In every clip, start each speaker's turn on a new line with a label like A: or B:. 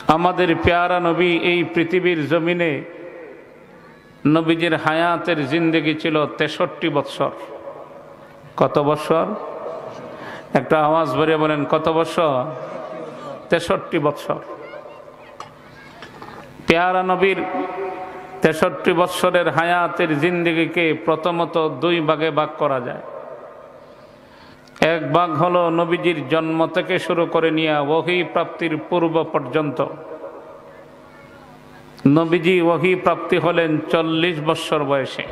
A: আমাদের প্যারা নবী এই পৃথিবীর জমিনে নবীজির হায়াতের জিন্দেগি ছিল 63 বৎসর। কত বৎসর? একটা আওয়াজ ভরে বলেন, কত বৎসর? 63 বৎসর। প্যারা নবীর 63 বৎসরের হায়াতের জিন্দেগিকে প্রথমত দুই ভাগে ভাগ করা যায়। এক ভাগ হলো নবীজির জন্ম থেকে শুরু করে নিয়ে ওহী প্রাপ্তির পূর্ব পর্যন্ত। নবীজি ওহী প্রাপ্তি হলেন 40 বৎসর বয়সে।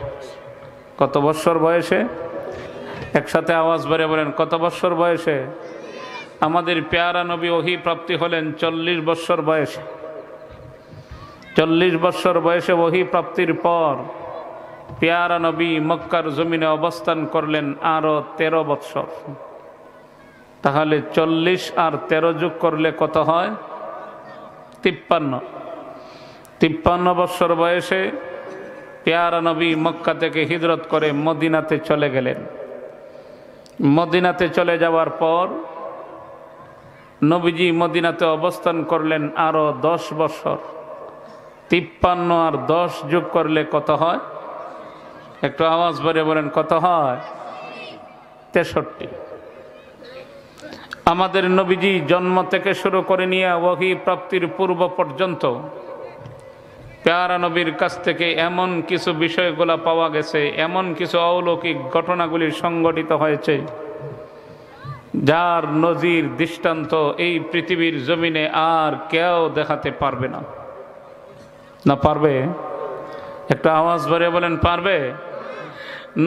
A: কত বৎসর বয়সে? একসাথে আওয়াজ ভরে বলেন, কত বৎসর বয়সে? আমাদের প্যারা নবী ওহী প্রাপ্তি হলেন 40 বৎসর বয়সে। 40 বৎসর বয়সে ওহী প্রাপ্তির পর প্যারা নবী মক্কার জমিনে অবস্থান করলেন আরো 13 বৎসর। তাহলে 40 আর 13 যোগ করলে কত হয়? 53। 53 বৎসর বয়সে প্যারা নবী মক্কা থেকে হিজরত করে মদিনাতে চলে গেলেন। মদিনাতে চলে যাওয়ার পর নবীজি মদিনাতে অবস্থান করলেন আরো 10 বৎসর। 53 আর 10 যোগ করলে কত হয়? একটু আওয়াজ ভরে বলেন, কত হয়? 63। আমাদের নবীজি জন্ম থেকে শুরু করে নিয়ে ওহী প্রাপ্তির পূর্ব পর্যন্ত প্যারা নবীর কাছ থেকে এমন কিছু বিষয়গুলো পাওয়া গেছে, এমন কিছু অলৌকিক ঘটনাগুলি সংঘটিত হয়েছে যার নজির দৃষ্টান্ত এই পৃথিবীর জমিনে আর কেউ দেখাতে পারবে না। না পারবে? একটা আওয়াজ ভরে বলেন, পারবে?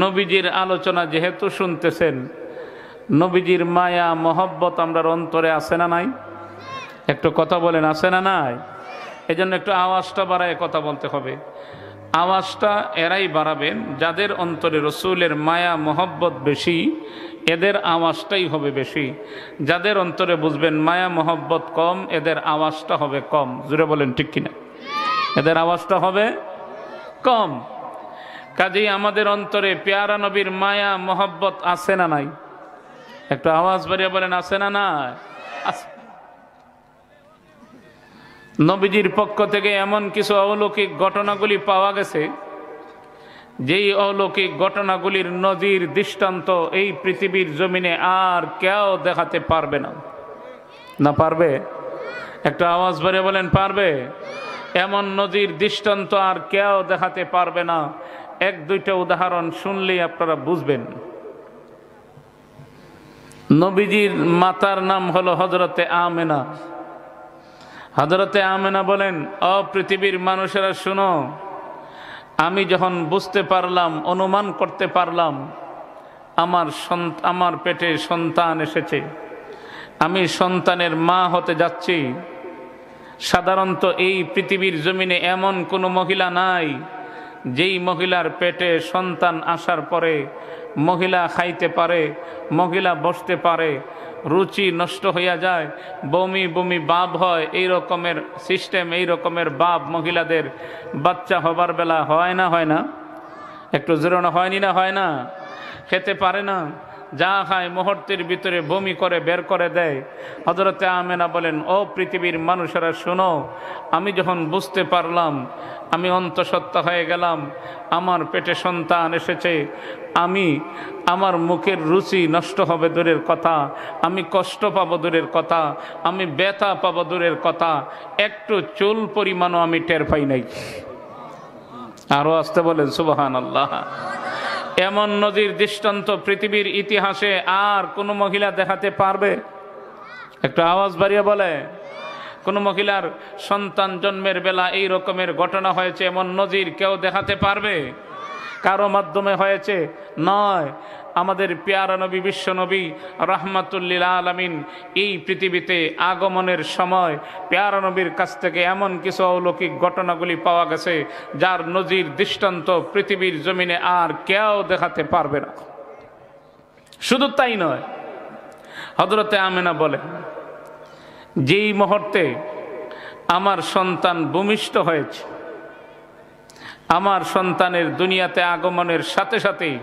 A: নবীজির আলোচনা যেহেতু শুনতেছেন, নবীজির মায়া মহব্বত আমরার অন্তরে আছে না নাই? একটু কথা বলেন, আছে না নাই? এই জন্য একটু আওয়াজটা বাড়ায় কথা বলতে হবে। আওয়াজটা এরাই বাড়াবেন যাদের অন্তরে রসুলের মায়া মহব্বত বেশি, এদের আওয়াজটাই হবে বেশি। যাদের অন্তরে বুঝবেন মায়া মহব্বত কম, এদের আওয়াজটা হবে কম। জুড়ে বলেন ঠিক কিনা? এদের আওয়াজটা হবে কম। কাজেই আমাদের অন্তরে প্যারা নবীর মায়া মহব্বত আছে না নাই? একটু আওয়াজ বাড়িয়ে বলেন, আছে না নাই? আছে। নবীজির পক্ষ থেকে এমন কিছু অলৌকিক ঘটনাগুলি পাওয়া গেছে, যেই অলৌকিক ঘটনাগুলির নজির দৃষ্টান্ত এই পৃথিবীর জমিনে আর কেউ দেখাতে পারবে না। না পারবে? একটা আওয়াজ ভরে বলেন, পারবে? এমন নজির দৃষ্টান্ত আর কেউ দেখাতে পারবে না। এক দুইটা উদাহরণ শুনলেই আপনারা বুঝবেন। নবীজির মাতার নাম হলো হযরতে আমেনা। হযরতে আমেনা বলেন, ও পৃথিবীর মানুষেরা শুনো, আমি যখন বুঝতে পারলাম, অনুমান করতে পারলাম আমার পেটে সন্তান এসেছে, আমি সন্তানের মা হতে যাচ্ছি। সাধারণত এই পৃথিবীর জমিনে এমন কোনো মহিলা নাই যেই মহিলার পেটে সন্তান আসার পরে মহিলা খাইতে পারে, মহিলা বসতে পারে, রুচি নষ্ট হইয়া যায়, বমি বমি ভাব হয়, এই রকমের সিস্টেম, এই রকমের ভাব মহিলাদের বাচ্চা হবার বেলা হয় না? হয় না? একটু জোরে না, হয়নি না? হয় না? খেতে পারে না, যা খায় মুহূর্তের ভিতরে বমি করে বের করে দেয়। হযরতে আমেনা বলেন, ও পৃথিবীর মানুষেরা শোনো, আমি যখন বুঝতে পারলাম, আমি অন্তঃসত্ত্বা হয়ে গেলাম, আমার পেটে সন্তান এসেছে, আমার মুখের রুচি নষ্ট হবে দূরের কথা, আমি কষ্ট পাবো দূরের কথা, আমি ব্যথা পাবো দূরের কথা, একটু চুল পরিমাণও আমি টের পাই নাই। আরো আসতে বলেন সুবহানাল্লাহ। এমন নজির দৃষ্টান্ত পৃথিবীর ইতিহাসে আর কোন মহিলা দেখাতে পারবে? একটু আওয়াজ বাড়িয়ে বলে, কোন মহিলার সন্তান জন্মের বেলা এই রকমের ঘটনা হয়েছে এমন নজির কেউ দেখাতে পারবে? কারো মাধ্যমে হয়েছে? নয়। আমাদের প্যারা নবী, বিশ্ব নবী রাহমাতুল লিল আলামিন এই পৃথিবীতে আগমনের সময় প্যারা নবীর কাছ থেকে এমন কিছু অলৌকিক ঘটনাগুলি পাওয়া গেছে যার নজির দৃষ্টান্ত পৃথিবীর জমিনে আর কেউ দেখাতে পারবে না। শুধু তাই নয়, হযরতে আমেনা বলে, যেই মুহূর্তে আমার সন্তান ভূমিষ্ঠ হয়েছে, আমার সন্তানের দুনিয়াতে আগমনের সাথে সাথেই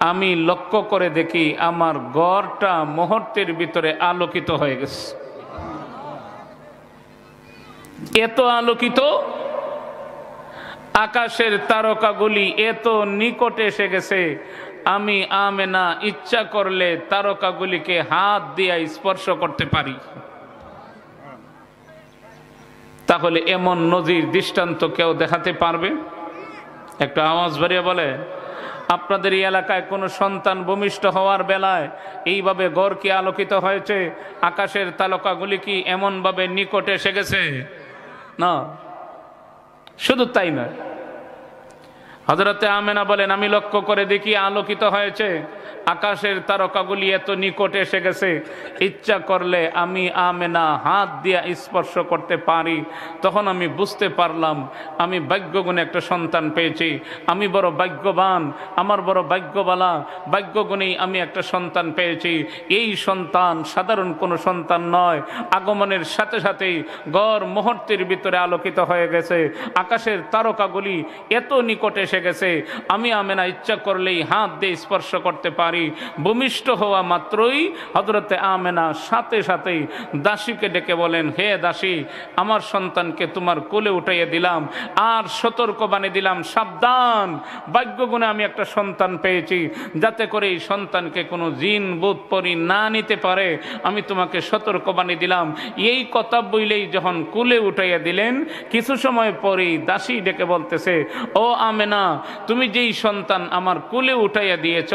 A: আমি লক্ষ্য করে দেখি আমার ঘরটা মুহূর্তের ভিতরে আলোকিত হয়ে গেছে। এত আলোকিত, আকাশের তারকাগুলি এত নিকটে এসে গেছে, আমি আমেনা ইচ্ছা করলে তারকাগুলিকে হাত দিয়ে স্পর্শ করতে পারি। তাহলে এমন নজির দৃষ্টান্ত কেউ দেখাতে পারবে? একটা আওয়াজ বাড়িয়ে বলে, আপনাদের এই এলাকায় কোনো সন্তান ভূমিষ্ঠ হওয়ার বেলায় এইভাবে ঘর কি আলোকিত হয়েছে? আকাশের তারকাগুলি কি এমনভাবে নিকটে এসে গেছে? না। শুধু তাই নয়, হযরতে আমেনা বলেন, আমি লক্ষ্য করে দেখি আলোকিত হয়েছে, আকাশের তারকাগুলি এত নিকটে এসে গেছে, ইচ্ছা করলে আমি আমেনা হাত দিয়ে স্পর্শ করতে পারি। তখন আমি বুঝতে পারলাম আমি ভাগ্যগুণে একটা সন্তান পেয়েছি, আমি বড় ভাগ্যবান, আমার বড় ভাগ্যবালা, ভাগ্যগুণেই আমি একটা সন্তান পেয়েছি। এই সন্তান সাধারণ কোনো সন্তান নয়, আগমনের সাথে সাথেই ঘর মুহূর্তের ভিতরে আলোকিত হয়ে গেছে, আকাশের তারকাগুলি এত নিকটে এসে গেছে, আমি আমেনা ইচ্ছা করলেই হাত দিয়ে স্পর্শ করতে পারি। ভূমিষ্ঠ হওয়া মাত্রই হযরতে আমেনা সাথে সাথেই দাসীকে ডেকে বলেন, হে দাসী, আমার সন্তানকে তোমার কোলে উঠাইয়া দিলাম, আর সতর্ক বানিয়ে দিলাম, সাবধান, ভাগ্যগুণে আমি একটা সন্তান পেয়েছি, যাতে করে এই সন্তানকে কোনো জিন ভূত পরী না নিতে পারে, আমি তোমাকে সতর্ক বানিয়ে দিলাম। এই কথা বইলেই যখন কোলে উঠাইয়া দিলেন, কিছু সময় পরেই দাসী ডেকে বলতেছে, ও আমেনা, তুমি যেই সন্তান আমার কোলে উঠাইয়া দিয়েছ,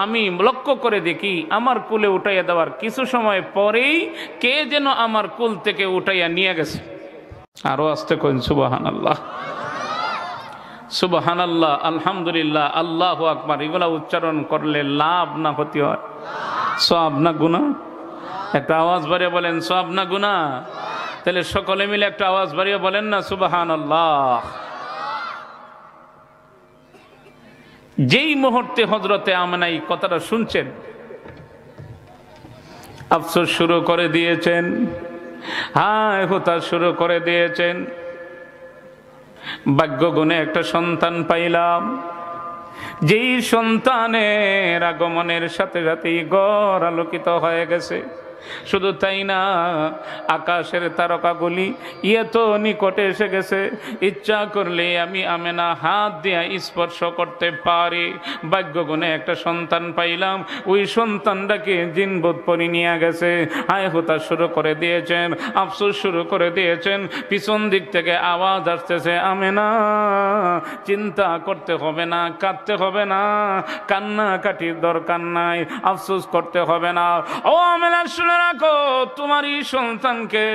A: আমি লক্ষ্য করে দেখি আমার কোলে উঠাইয়া দেওয়ার কিছু সময় পরেই কে যেন আমার কোল থেকে উঠাইয়া নিয়ে গেছে। আরো আসতে কইন সুবহানাল্লাহ, সুবহানাল্লাহ, আলহামদুলিল্লাহ, আল্লাহু আকবার। এগুলা উচ্চারণ করলে লাভ না ক্ষতি হয়? সওয়াব না গুনাহ? একটা আওয়াজ বাড়িয়ে বলেন, সওয়াব না গুনাহ? তাহলে সকলে মিলে একটা আওয়াজ বাড়িয়ে বলেন না সুবহানাল্লাহ। যেই মুহূর্তে হযরতে আমেনা এই কথাটা শুনছেন, আফসোস শুরু করে দিয়েছেন, হায় হুতাশ শুরু করে দিয়েছেন, ভাগ্যগুণে একটা সন্তান পাইলাম, যেই সন্তানের আগমনের সাথে সাথেই ঘর আলোকিত হয়ে গেছে। শুধু তাই না, আকাশের তারকাগুলি এত নিকটে এসে গেছে, ইচ্ছা করলে আমি আমেনা হাত দিয়ে স্পর্শ করতে পারি। ভাগ্যগুণে একটা সন্তান পাইলাম, ওই সন্তানটাকে জিন ভূত পরী নিয়ে গেছে। হায় হুতাশ শুরু করে দিয়েছেন, আফসোস শুরু করে দিয়েছেন। পিছন দিক থেকে আওয়াজ আসতেছে, আমেনা, চিন্তা করতে হবে না, কাঁদতে হবে না, কান্নাকাটির দরকার নাই, আফসোস করতে হবে না। ও আমেনা, শুনে রাখো, তোমারই সন্তানকে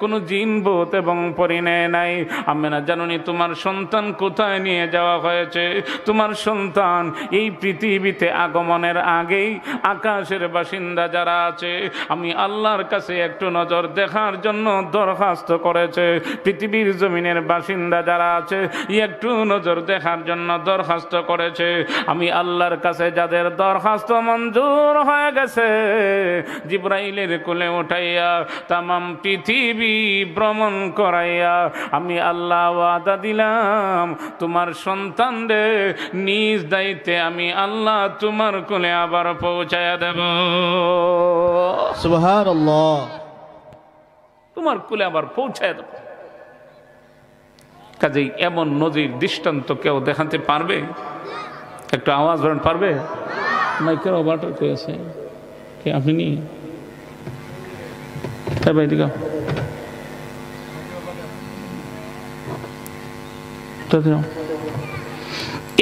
A: কোন জিন ভূত এবং পরী নেয় নাই। আমেনা, জানোনি তোমার সন্তান কোথায় নিয়ে যাওয়া হয়েছে? তোমার সন্তান এই পৃথিবীতে আগমনের আগেই আকাশের বাসিন্দা যারা আছে, আমি আল্লাহর কাছে একটু নজর দেখার জন্য দরখাস্ত করেছে। পৃথিবীর জমিনের বাসিন্দা যারা আছে, একটু নজর দেখার জন্য দরখাস্ত করেছে। আমি আল্লাহর কাছে যাদের দরখাস্ত মঞ্জুর হয়ে গেছে, জিবরাইলের কোলে উঠাইয়া তামাম পৃথিবী ভ্রমণ করাইয়া আমি আল্লাহ ওয়াদা দিলাম, তোমার সন্তানদের নিজ দায়িত্বে আমি আল্লাহ তোমার কোলে আবার পৌঁছায়া দেব।
B: সুবহানাল্লাহ।
A: তোমার কোলে আবার পৌঁছায়া দেব। কাজেই এমন নজির দৃষ্টান্ত কেউ দেখাতে পারবে? একটু আওয়াজ ধরেন, পারবে? মাইকের অপারেটর কে আছে? কে আপনি? নি ভাই দিকা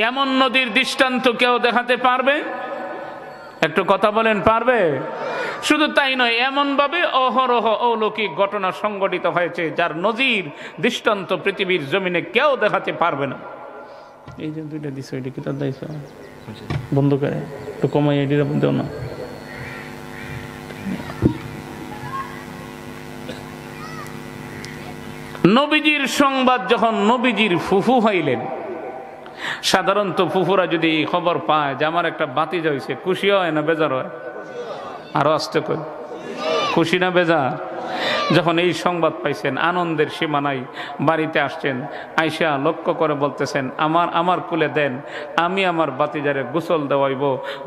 A: এমন নদীর দৃষ্টান্ত কেউ দেখাতে পারবে? একটু কথা বলেন, পারবে? শুধু তাই নয়, এমন ভাবে অহরহ অলৌকিক ঘটনা সংঘটিত হয়েছে যার নজির দৃষ্টান্ত পৃথিবীর জমিনে কেউ দেখাতে পারবে না। এই যে দুইটা দিছে, ওইটা কি তার দায়িত্ব? বন্ধ করে একটু কমাই, এটির দেও না। নবীজির সংবাদ যখন নবীজির ফুফু হইলেন, সাধারণত ফুফুরা যদি খবর পায় যে আমার একটা ভাতিজা হয়েছে, খুশি হয় না বেজার হয়? আরো আসতে কই, খুশি না বেজার? যখন এই সংবাদ পাইছেন আনন্দের সীমা নাই, বাড়িতে আসছেন, আয়সা লক্ষ্য করে বলতেছেন আমার কুলে দেন, আমি আমার বাতিজারে গোসল দেওয়াইব।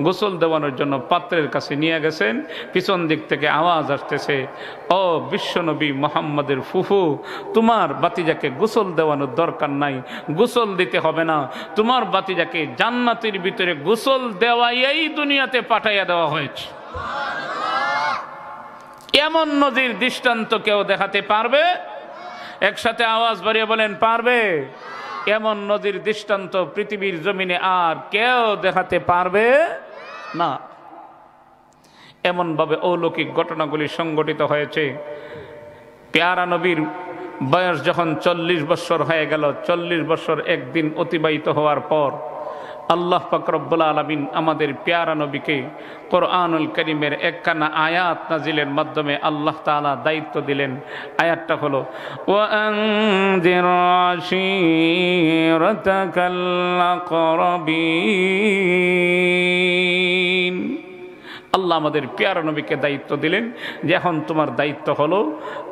A: গোসল দেওয়ানোর জন্য পাত্রের কাছে নিয়ে গেছেন, পিছন দিক থেকে আওয়াজ আসতেছে, ও বিশ্বনবী মোহাম্মদের ফুফু, তোমার বাতিজাকে গোসল দেওয়ানোর দরকার নাই, গোসল দিতে হবে না, তোমার বাতিজাকে জান্নাতের ভিতরে গোসল দেওয়াই দুনিয়াতে পাঠাইয়া দেওয়া হয়েছে। এমন নজির দৃষ্টান্ত কেউ দেখাতে পারবে? একসাথে আওয়াজ বাড়িয়ে বলেন, পারবে? এমন নজির দৃষ্টান্ত পৃথিবীর জমিনে আর কেউ দেখাতে পারবে না। এমন ভাবে অলৌকিক ঘটনাগুলি সংঘটিত হয়েছে। পেয়ারা নবীর বয়স যখন 40 বছর হয়ে গেল, 40 বছর একদিন অতিবাহিত হওয়ার পর আল্লাহ পাক রব্বুল আলামিন আমাদের পেয়ারা নবীকে কোরআনুল কারীমের একখানা আয়াত নাজিলের মাধ্যমে আল্লাহ তাআলা দায়িত্ব দিলেন। আয়াতটা হলো ওয়ানজির আশীরাতাকাল আকরাবিন। আল্লাহ আমাদের পেয়ারা নবীকে দায়িত্ব দিলেন যে এখন তোমার দায়িত্ব হলো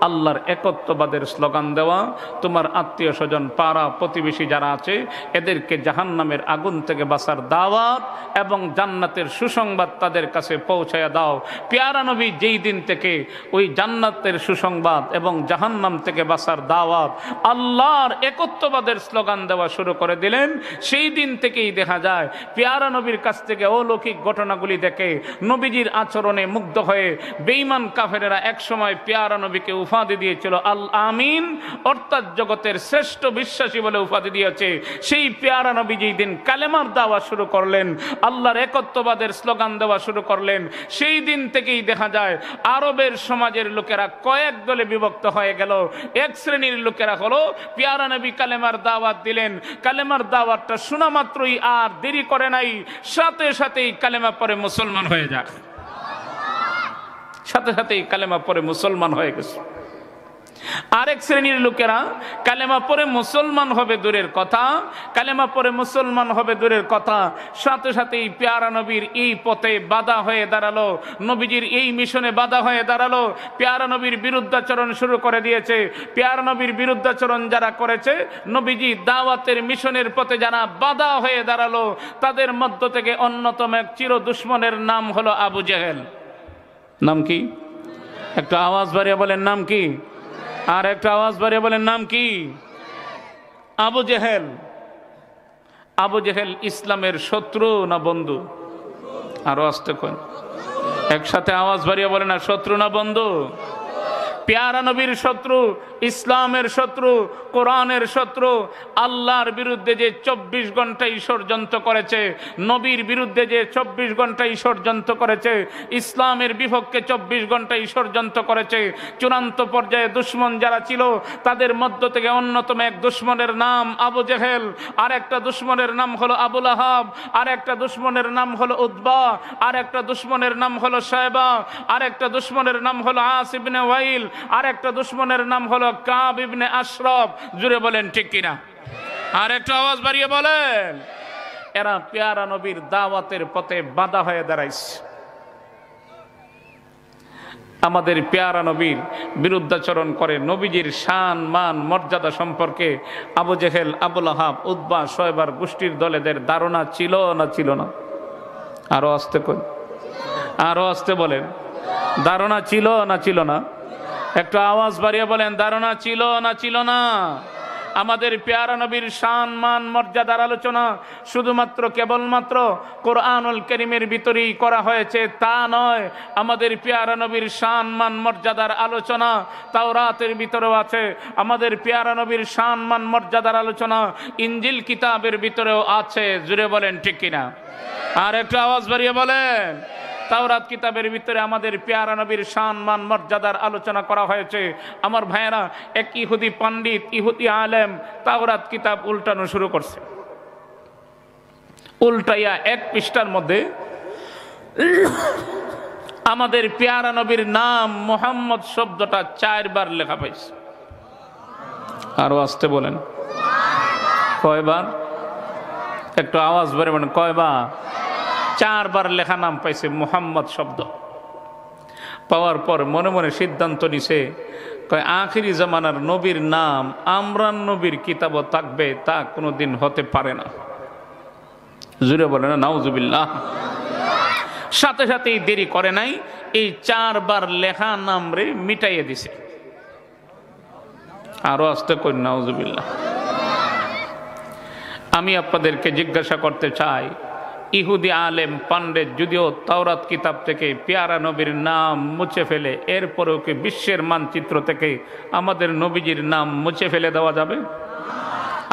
A: আল্লাহর একত্ববাদের স্লোগান দেওয়া, তোমার আত্মীয় স্বজন পাড়া প্রতিবেশী যারা আছে এদেরকে জাহান্নামের আগুন থেকে বাঁচার দাওয়াত এবং জান্নাতের সুসংবাদ তাদের কাছে পৌঁছায়া দাও। পেয়ারা নবী যেই দিন থেকে ওই জান্নাতের সুসংবাদ এবং জাহান্নাম থেকে বাঁচার দাওয়াত, আল্লাহর একত্ববাদের স্লোগান দেওয়া শুরু করে দিলেন, সেই দিন থেকেই দেখা যায় পেয়ারা নবীর কাছ থেকে অলৌকিক ঘটনাগুলি দেখে নবীজির আচরণে মুগ্ধ হয়ে বেঈমান কাফেরেরা একসময় পেয়ারা নবীকে উপাধি দিয়েছিল আল আমিন, অর্থাৎ জগতের শ্রেষ্ঠ বিশ্বাসী বলে উপাধি দিয়েছে। সেই পেয়ারা নবী যেই দিন কালেমার দাওয়া শুরু করলেন, আল্লাহর একত্ববাদের স্লোগান দেওয়া শুরু করলেন, সেই দিন থেকেই দেখা যায় আরবের সমাজের লোকেরা কয়েক দলে বিভক্ত হয়ে গেল। এক শ্রেণীর লোকেরা হলো পেয়ারা নবী কালেমার দাওয়াত দিলেন, কালেমার দাওয়াতটা শোনা মাত্রই আর দেরি করে নাই, সাথে সাথেই কালেমা পড়ে মুসলমান হয়ে যায়, সাথে সাথেই কালেমা পড়ে মুসলমান হয়ে গেছে। আরেক শ্রেণীর লোকেরা কালেমা পড়ে মুসলমান হবে দূরের কথা, কালেমা পড়ে মুসলমান হবে দূরের কথা, সাথে সাথেই পেয়ারা নবীর এই পথে বাধা হয়ে দাঁড়ালো, নবীজির এই মিশনে বাধা হয়ে দাঁড়ালো, পেয়ারা নবীর বিরুদ্ধাচরণ শুরু করে দিয়েছে। পেয়ারা নবীর বিরুদ্ধাচরণ যারা করেছে, নবীজি দাওয়াতের মিশনের পথে যারা বাধা হয়ে দাঁড়ালো, তাদের মধ্য থেকে অন্যতম এক চির দুশ্মনের নাম হলো আবু জেহেল। নাম কি? একটা আওয়াজ বাড়িয়ে বলেন, নাম কি? আর একটা আওয়াজ বাড়িয়ে বলেন, নাম কি? আবু জেহেল। আবু জেহেল ইসলামের শত্রু না বন্ধু? আরো আসতে কোন, একসাথে আওয়াজ বাড়িয়ে বলেন, না শত্রু না বন্ধু? পেয়ারা নবীর শত্রু, ইসলামের শত্রু, কোরআনের শত্রু, আল্লাহর বিরুদ্ধে যে 24 ঘন্টাই ষড়যন্ত্র করেছে, নবীর বিরুদ্ধে যে 24 ঘন্টাই ষড়যন্ত্র করেছে, ইসলামের বিপক্ষে 24 ঘন্টাই ষড়যন্ত্র করেছে, চূড়ান্ত পর্যায়ে দুশ্মন যারা ছিল তাদের মধ্য থেকে অন্যতম এক দুশ্মনের নাম আবু জেহেল, আর একটা দুশ্মনের নাম হলো আবু লাহাব, আর একটা দুশ্মনের নাম হলো উতবা, আর একটা দুশ্মনের নাম হলো শায়বা, আর একটা দুশ্মনের নাম হলো আস ইবনে ওয়াইল, আর একটা দুশ্মনের নাম হলো কাব ইবনে আশরাফ। জুড়ে বলেন ঠিক কিনা? আর একটা আওয়াজ বাড়িয়ে বলেন। এরা পেয়ারা নবীর দাওয়াতের পথে বাধা হয়ে দাঁড়াইছে। আমাদের পেয়ারা নবীর বিরুদ্ধাচরণ করে নবীজির শান মান মর্যাদা সম্পর্কে আবু জেহেল, আবু লাহাব, উতবা, শয়বার গোষ্ঠীর দলেদের ধারণা ছিল না ছিল না? আরো আসতে কই, আরো আসতে বলেন, ধারণা ছিল না ছিল না? একটু আওয়াজ বাড়িয়ে বলেন, ধারণা ছিল না ছিল না? আমাদের পেয়ারা নবীর শান মান মর্যাদার আলোচনা শুধুমাত্র কেবলমাত্র কোরআনুল কারীমের ভিতরেই করা হয়েছে তা নয়। আমাদের পেয়ারা নবীর শান মান মর্যাদার আলোচনা তাওরাতের ভিতরেও আছে। আমাদের পেয়ারা নবীর শান মান মর্যাদার আলোচনা ইনজিল কিতাবের ভিতরেও আছে। জুড়ে বলেন ঠিক কিনা? আর একটু আওয়াজ বাড়িয়ে বলেন। তাওরাত কিতাবের ভিতরে আমাদের পেয়ারা নবীর শান মান মর্যাদার আলোচনা করা হয়েছে। আমার ভাইয়েরা, এক ইহুদি পণ্ডিত, ইহুদি আলেম তাওরাত কিতাব উল্টানো শুরু করছে। উল্টাইয়া এক পৃষ্ঠার মধ্যে আমাদের পেয়ারা নবীর নাম মুহাম্মদ শব্দটা 4 বার লেখা পাইছে। আরো আসতে বলেন, কয়বার? একটু আওয়াজ বেড়ে বলেন, কয়বার? 4 বার লেখা নাম পাইছে মুহাম্মদ শব্দ। পাওয়ার পর মনে মনে সিদ্ধান্ত নিছে কয় আখিরি জামানার নবীর নাম আমরান নবীর কিতাবও থাকবে, তা কোনোদিন হতে পারে না। জুড়ে বলে না নাউজুবিল্লাহ। সাথে সাথেই দেরি করে নাই, এই 4 বার লেখা নাম রে মিটাইয়ে দিছে। আরো আসতে করি নাউজুবিল্লাহ। আমি আপনাদেরকে জিজ্ঞাসা করতে চাই, ইহুদি আলেম পান্ডেত যদিও তাওরাত কিতাব থেকে পেয়ারা নবীর নাম মুছে ফেলে, এরপরেও কি বিশ্বের মানচিত্র থেকে আমাদের নবীজির নাম মুছে ফেলে দেওয়া যাবে?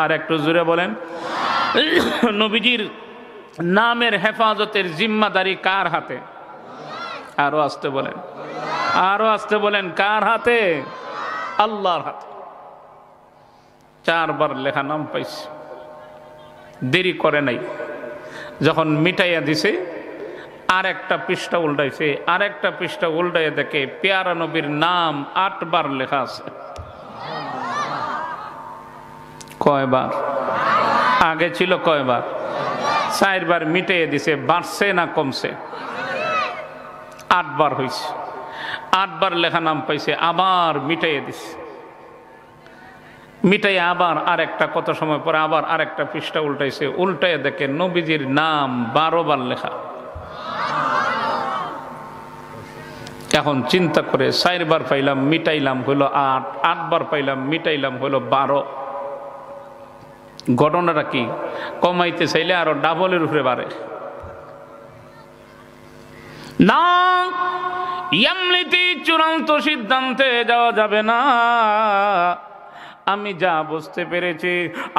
A: আর একটু জোরে বলেন। নবীজির নামের হেফাজতের জিম্মাদারি কার হাতে? আরো আসতে বলেন, আরো আসতে বলেন, কার হাতে? আল্লাহর হাতে। 4 বার লেখা নাম পাইছে, দেরি করে নাই। যখন মিটাইয়া দিছে, আর একটা পৃষ্ঠা উল্টাইছে, আর একটা পৃষ্ঠা উল্টাইয়া দেখে পেয়ারা নবীর নাম 8 বার লেখা আছে। কয়বার? আগে ছিল কয়বার? 4 বার মিটাইয়া দিছে। বাড়ছে না কমছে? 8 বার হয়েছে। 8 বার লেখা নাম পাইছে, আবার মিটাইয়া দিছে। মিটাই আবার আরেকটা, কত সময় পরে আবার আরেকটা পৃষ্ঠা উল্টাইছে, উল্টাইয়া দেখে নবীজির নাম 12 বার লেখা। এখন চিন্তা করে 4 বার পাইলাম মিটাইলাম হলো 8, 8 বার পাইলাম মিটাইলাম হলো 12। ঘটনাটা কি? কমাইতে চাইলে আরো ডাবলের উপরে বাড়ে না। এমনিতে চূড়ান্ত সিদ্ধান্তে যাওয়া যাবে না। আমি যা বুঝতে পেরেছি,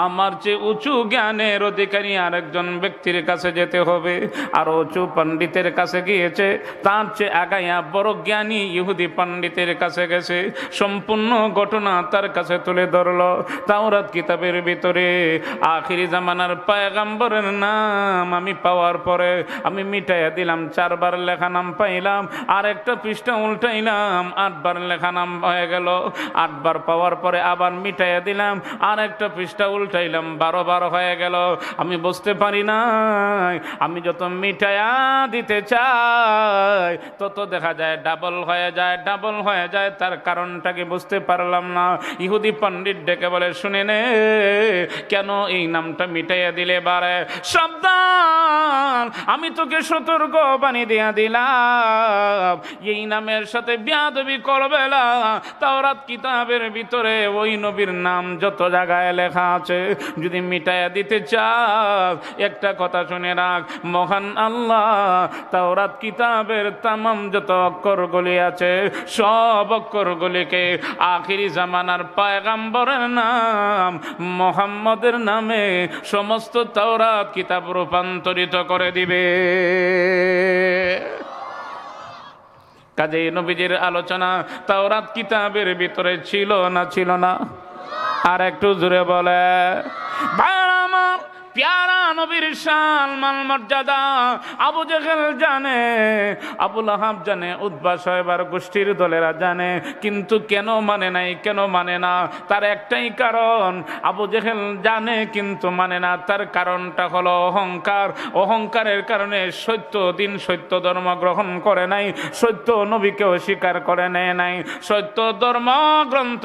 A: আমার চেয়ে উঁচু জ্ঞানের অধিকারী আরেকজন ব্যক্তির কাছে যেতে হবে। আর উঁচু পণ্ডিতের কাছে গিয়েছে, তার চেয়ে আগাইয়া বড় জ্ঞানী ইহুদি পণ্ডিতের কাছে গেছে। সম্পূর্ণ ঘটনা তার কাছে তুলে ধরল। তাওরাত কিতাবের ভিতরে আখিরি জামানার পয়গম্বরের নাম আমি পাওয়ার পরে আমি মিটাইয়া দিলাম, 4 বার লেখা নাম পাইলাম। আর একটা পৃষ্ঠা উল্টাইলাম, 8 বার লেখা নাম হয়ে গেল। 8 বার পাওয়ার পরে আবার মিটাইয়া দিলাম, আর একটা পৃষ্ঠা উল্টাইলাম, 12 বার হয়ে গেল। আমি বুঝতে পারি না, আমি যত মিটাইয়া দিতে চাই তত দেখা যায় ডাবল হয়ে যায়, ডাবল হয়ে যায়। তার কারণটা কি বুঝতে পারলাম না। ইহুদি পণ্ডিত ডেকে বলে, শুনে নে, কেন এই নামটা মিটাইয়া দিলে বারে? সাবধান, আমি তোকে সতর্ক বাণী দিয়া দিলাম, এই নামের সাথে বেয়াদবি করবে না। তাওরাত কিতাবের ভিতরে ওই নবীর নাম যত জায়গায় লেখা আছে, যদি মিটাইয়া দিতে চাও, একটা কথা শুনে রাখ, মহান আল্লাহ তাওরাত কিতাবের তামাম যত অক্ষরগুলি আছে, সব অক্ষরগুলিকে আখিরি জামানার পয়গম্বরের নাম মুহাম্মদের নামে সমস্ত তাওরাত কিতাব রূপান্তরিত করে দিবে। কাজেই নবীজির আলোচনা তাওরাত কিতাবের ভিতরে ছিল না ছিল না? আর একটু জোরে বলে। আমার প্যারা নবীর শান মান মর্যাদা আবু জেহেল জানে, আবু লাহাব জানে, উতবা সাহেবার গোষ্ঠীর দলেরা জানে, কিন্তু কেন মানে নাই? কেন মানে না? তার একটাই কারণ, আবু জেহেল জানে কিন্তু মানে না। তার কারণটা হলো অহংকার। অহংকারের কারণে সত্য দিন, সত্য ধর্ম গ্রহণ করে নাই, সত্য নবীকেও স্বীকার করে নেয় নাই, সত্য ধর্ম গ্রন্থ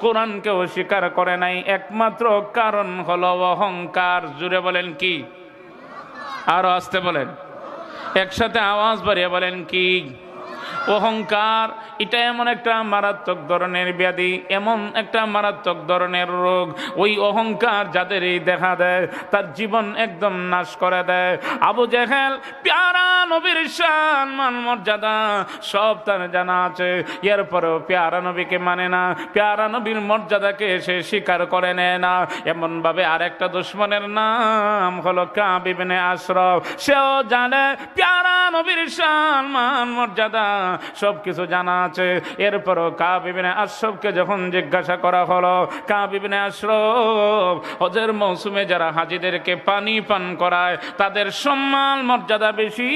A: কোরআনকেও স্বীকার করে নাই। একমাত্র কারণ হলো অহংকার। জুড়ে বলেন কি? আরো আসতে বলেন, একসাথে আওয়াজ বাড়িয়ে বলেন কি? অহংকার। এটা এমন একটা মারাত্মক ধরনের ব্যাধি, এমন একটা মারাত্মক ধরনের রোগ। ওই অহংকার যাদের দেখা দেয়, তার জীবন একদম নাশ করে দেয়। আবু জেহেল প্যারা নবীর শান মান মর্যাদা সব তার জানা আছে, এরপরেও প্যারা নবীকে মানে না, প্যারা নবীর মর্যাদাকে সে স্বীকার করে নেয় না। এমন ভাবে আরেকটা দুশমনের নাম হলো কাব ইবনে আশরাফ। সেও জানে প্যারা নবীর শান মান মর্যাদা সবকিছু জানা আছে, এরপরও কাব ইবনে আশরাফকে যখন জিজ্ঞাসা করা হলো, কাব ইবনে আশরাফ হজের মৌসুমে যারা হাজীদেরকে পানি পান করায় তাদের সম্মান মর্যাদা বেশি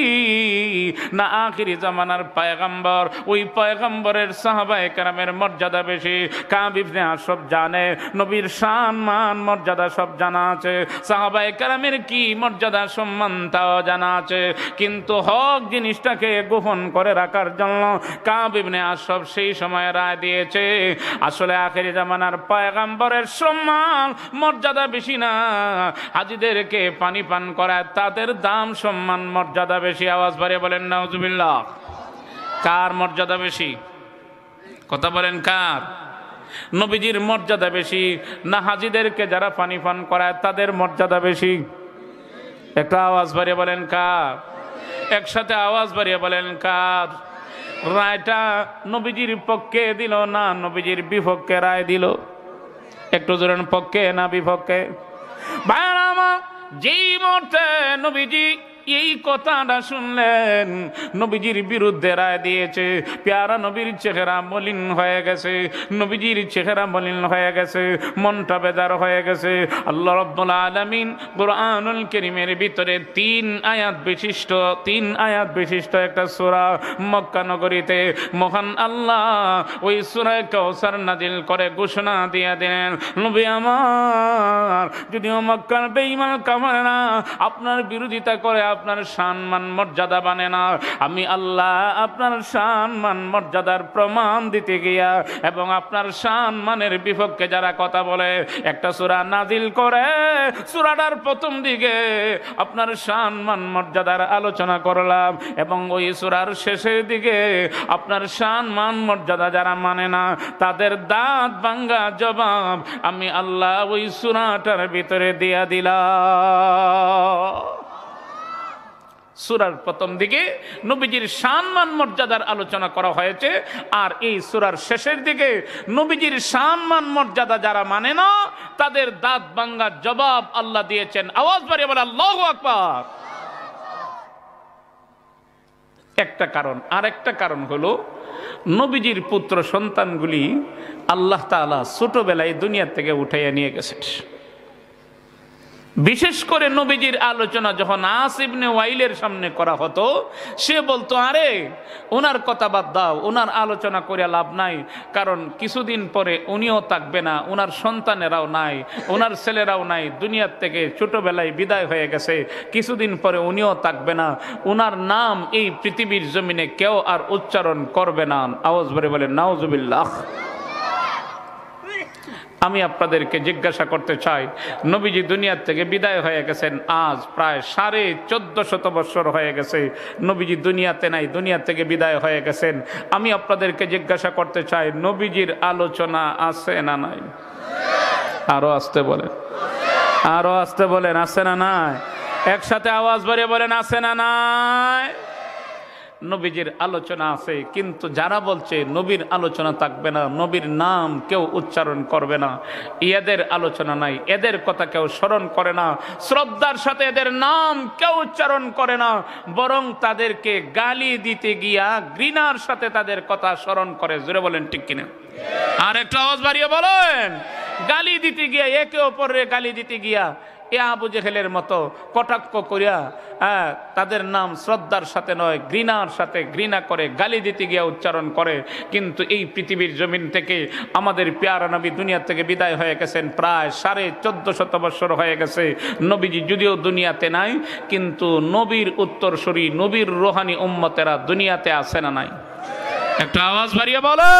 A: না আখিরি জামানার পয়গম্বর, ওই পয়গম্বরের সাহাবায়ে কেরামের মর্যাদা বেশি? কাব ইবনে আশরাফ জানে নবীর শান মান মর্যাদা সব জানা আছে, সাহাবায়ে কেরামের কি মর্যাদা সম্মান তাও জানা আছে, কিন্তু হক জিনিসটাকে গোপন করে রাখার জন্য কাব ইবনে আসব সেই সময় রায় দিয়েছে আসলে আখেরি জামানার পয়গম্বরের সম্মান মর্যাদা বেশি না, হাজীদেরকে পানি পান করায় তাদের দাম সম্মান মর্যাদা বেশি। আওয়াজ বাড়িয়ে বলেন নাউজুবিল্লাহ। কার মর্যাদা বেশি? কথা বলেন কার? নবীজির মর্যাদা বেশি না হাজীদেরকে যারা পানি পান করায় তাদের মর্যাদা বেশি? একটা আওয়াজ বাড়িয়ে বলেন কার? একসাথে আওয়াজ বাড়িয়ে বলেন কার? রায়টা নবীজির পক্ষে দিল না নবীজির বিপক্ষে রায় দিল? একটু জোরে পক্ষে না বিপক্ষে? ভাইরা আমার, যেই মুহূর্তে নবীজি এই কথাটা শুনলেন নবীজির বিরুদ্ধে রায় দিয়েছে, পেয়ারা নবীর চেহারা মলিন হয়ে গেছে, নবীজির চেহারা মলিন হয়ে গেছে, মনটা বেজার হয়ে গেছে। আল্লাহ রাব্বুল আলামিন কুরআনুল কারীমের ভিতরে 3 আয়াত বিশিষ্ট একটা সূরা মক্কা নগরীতে মহান আল্লাহ ওই সূরা কাউসার নাজিল করে ঘোষণা দিয়ে দিলেন, নবী আমার যদিও মক্কার বেঈমান কাফেররা আপনার বিরোধিতা করে আপনার সম্মান মর্যাদা বানে না, আমি আল্লাহ আপনার সম্মান মর্যাদার প্রমাণ দিতে গিয়া এবং আপনার সম্মানের বিপক্ষে যারা কথা বলে একটা সূরা নাজিল করে, সূরাটার প্রথম দিকে আপনার সম্মান মর্যাদার আলোচনা করলাম এবং ওই সূরার শেষের দিকে আপনার সম্মান মর্যাদা যারা মানে না তাদের দাঁত ভাঙ্গা জবাব আমি আল্লাহ ওই সূরাটার ভিতরে দিয়া দিলাম। সূরার প্রথম দিকে নবীজির সম্মান মর্যাদার আলোচনা করা হয়েছে, আর এই সূরার শেষের দিকে নবীজির সম্মান মর্যাদা যারা মানে না তাদের দাঁত ভাঙ্গার জবাব আল্লাহ দিয়েছেন। আওয়াজ বাড়িয়ে বলে আল্লাহু আকবার। একটা কারণ, আর একটা কারণ হলো নবীজির পুত্র সন্তানগুলি আল্লাহ তাআলা ছোটবেলায় দুনিয়া থেকে উঠাইয়া নিয়ে গেছেন। বিশেষ করে নবীজির আলোচনা যখন আস ইবনে ওয়াইলের সামনে করা হতো, সে বলতো আরে ওনার কথা বাদ দাও, ওনার আলোচনা করে লাভ নাই, কারণ কিছুদিন পরে উনিও থাকবে না, ওনার সন্তানেরাও নাই, ওনার ছেলেরাও নাই, দুনিয়ার থেকে ছোটবেলায় বিদায় হয়ে গেছে, কিছুদিন পরে উনিও থাকবে না, ওনার নাম এই পৃথিবীর জমিনে কেউ আর উচ্চারণ করবে না। আওয়াজ ভরে বলেন নাউজুবিল্লাহ। আমি আপনাদেরকে জিজ্ঞাসা করতে চাই, নবীজি দুনিয়ার থেকে বিদায় হয়ে গেছেন আজ প্রায় 1450 বছর হয়ে গেছে, নবীজি দুনিয়াতে নাই, দুনিয়া থেকে বিদায় হয়ে গেছেন। আমি আপনাদেরকে জিজ্ঞাসা করতে চাই, নবীজির আলোচনা আছে না নাই? আরো আসতে বলেন, আরো আসতে বলেন, আছে না নাই? একসাথে আওয়াজ বাড়িয়ে বলেন আছে না নাই? নবীজির আলোচনা আছে, কিন্তু যারা বলছে নবীর আলোচনা থাকবে না, নবীর নাম কেউ উচ্চারণ করবে না, এদের আলোচনা নাই, এদের কথা কেউ স্মরণ করে না, শ্রদ্ধার সাথে এদের নাম কেউ উচ্চারণ করে না, বরং তাদেরকে গালি দিতে গিয়া ঘৃণার সাথে তাদের কথা স্মরণ করে। জোরে বলেন ঠিক কিনা? আর একটু আওয়াজ বাড়িয়ে বলেন। গালি দিতে গিয়া, একে অপরের গালি দিতে গিয়া এ আবু জেহেলের মতো কটাক্ষ করিয়া তাদের নাম শ্রদ্ধার সাথে নয় ঘৃণার সাথে ঘৃণা করে গালি দিতে গিয়া উচ্চারণ করে। কিন্তু এই পৃথিবীর জমিন থেকে আমাদের পেয়ারা নবী দুনিয়া থেকে বিদায় হয়ে গেছেন, প্রায় 1450 বছর হয়ে গেছে। নবীজি যদিও দুনিয়াতে নাই, কিন্তু নবীর উত্তরসূরি নবীর রোহানি উম্মতেরা দুনিয়াতে আছে না নাই? একটা আওয়াজ বাড়িয়ে বলে।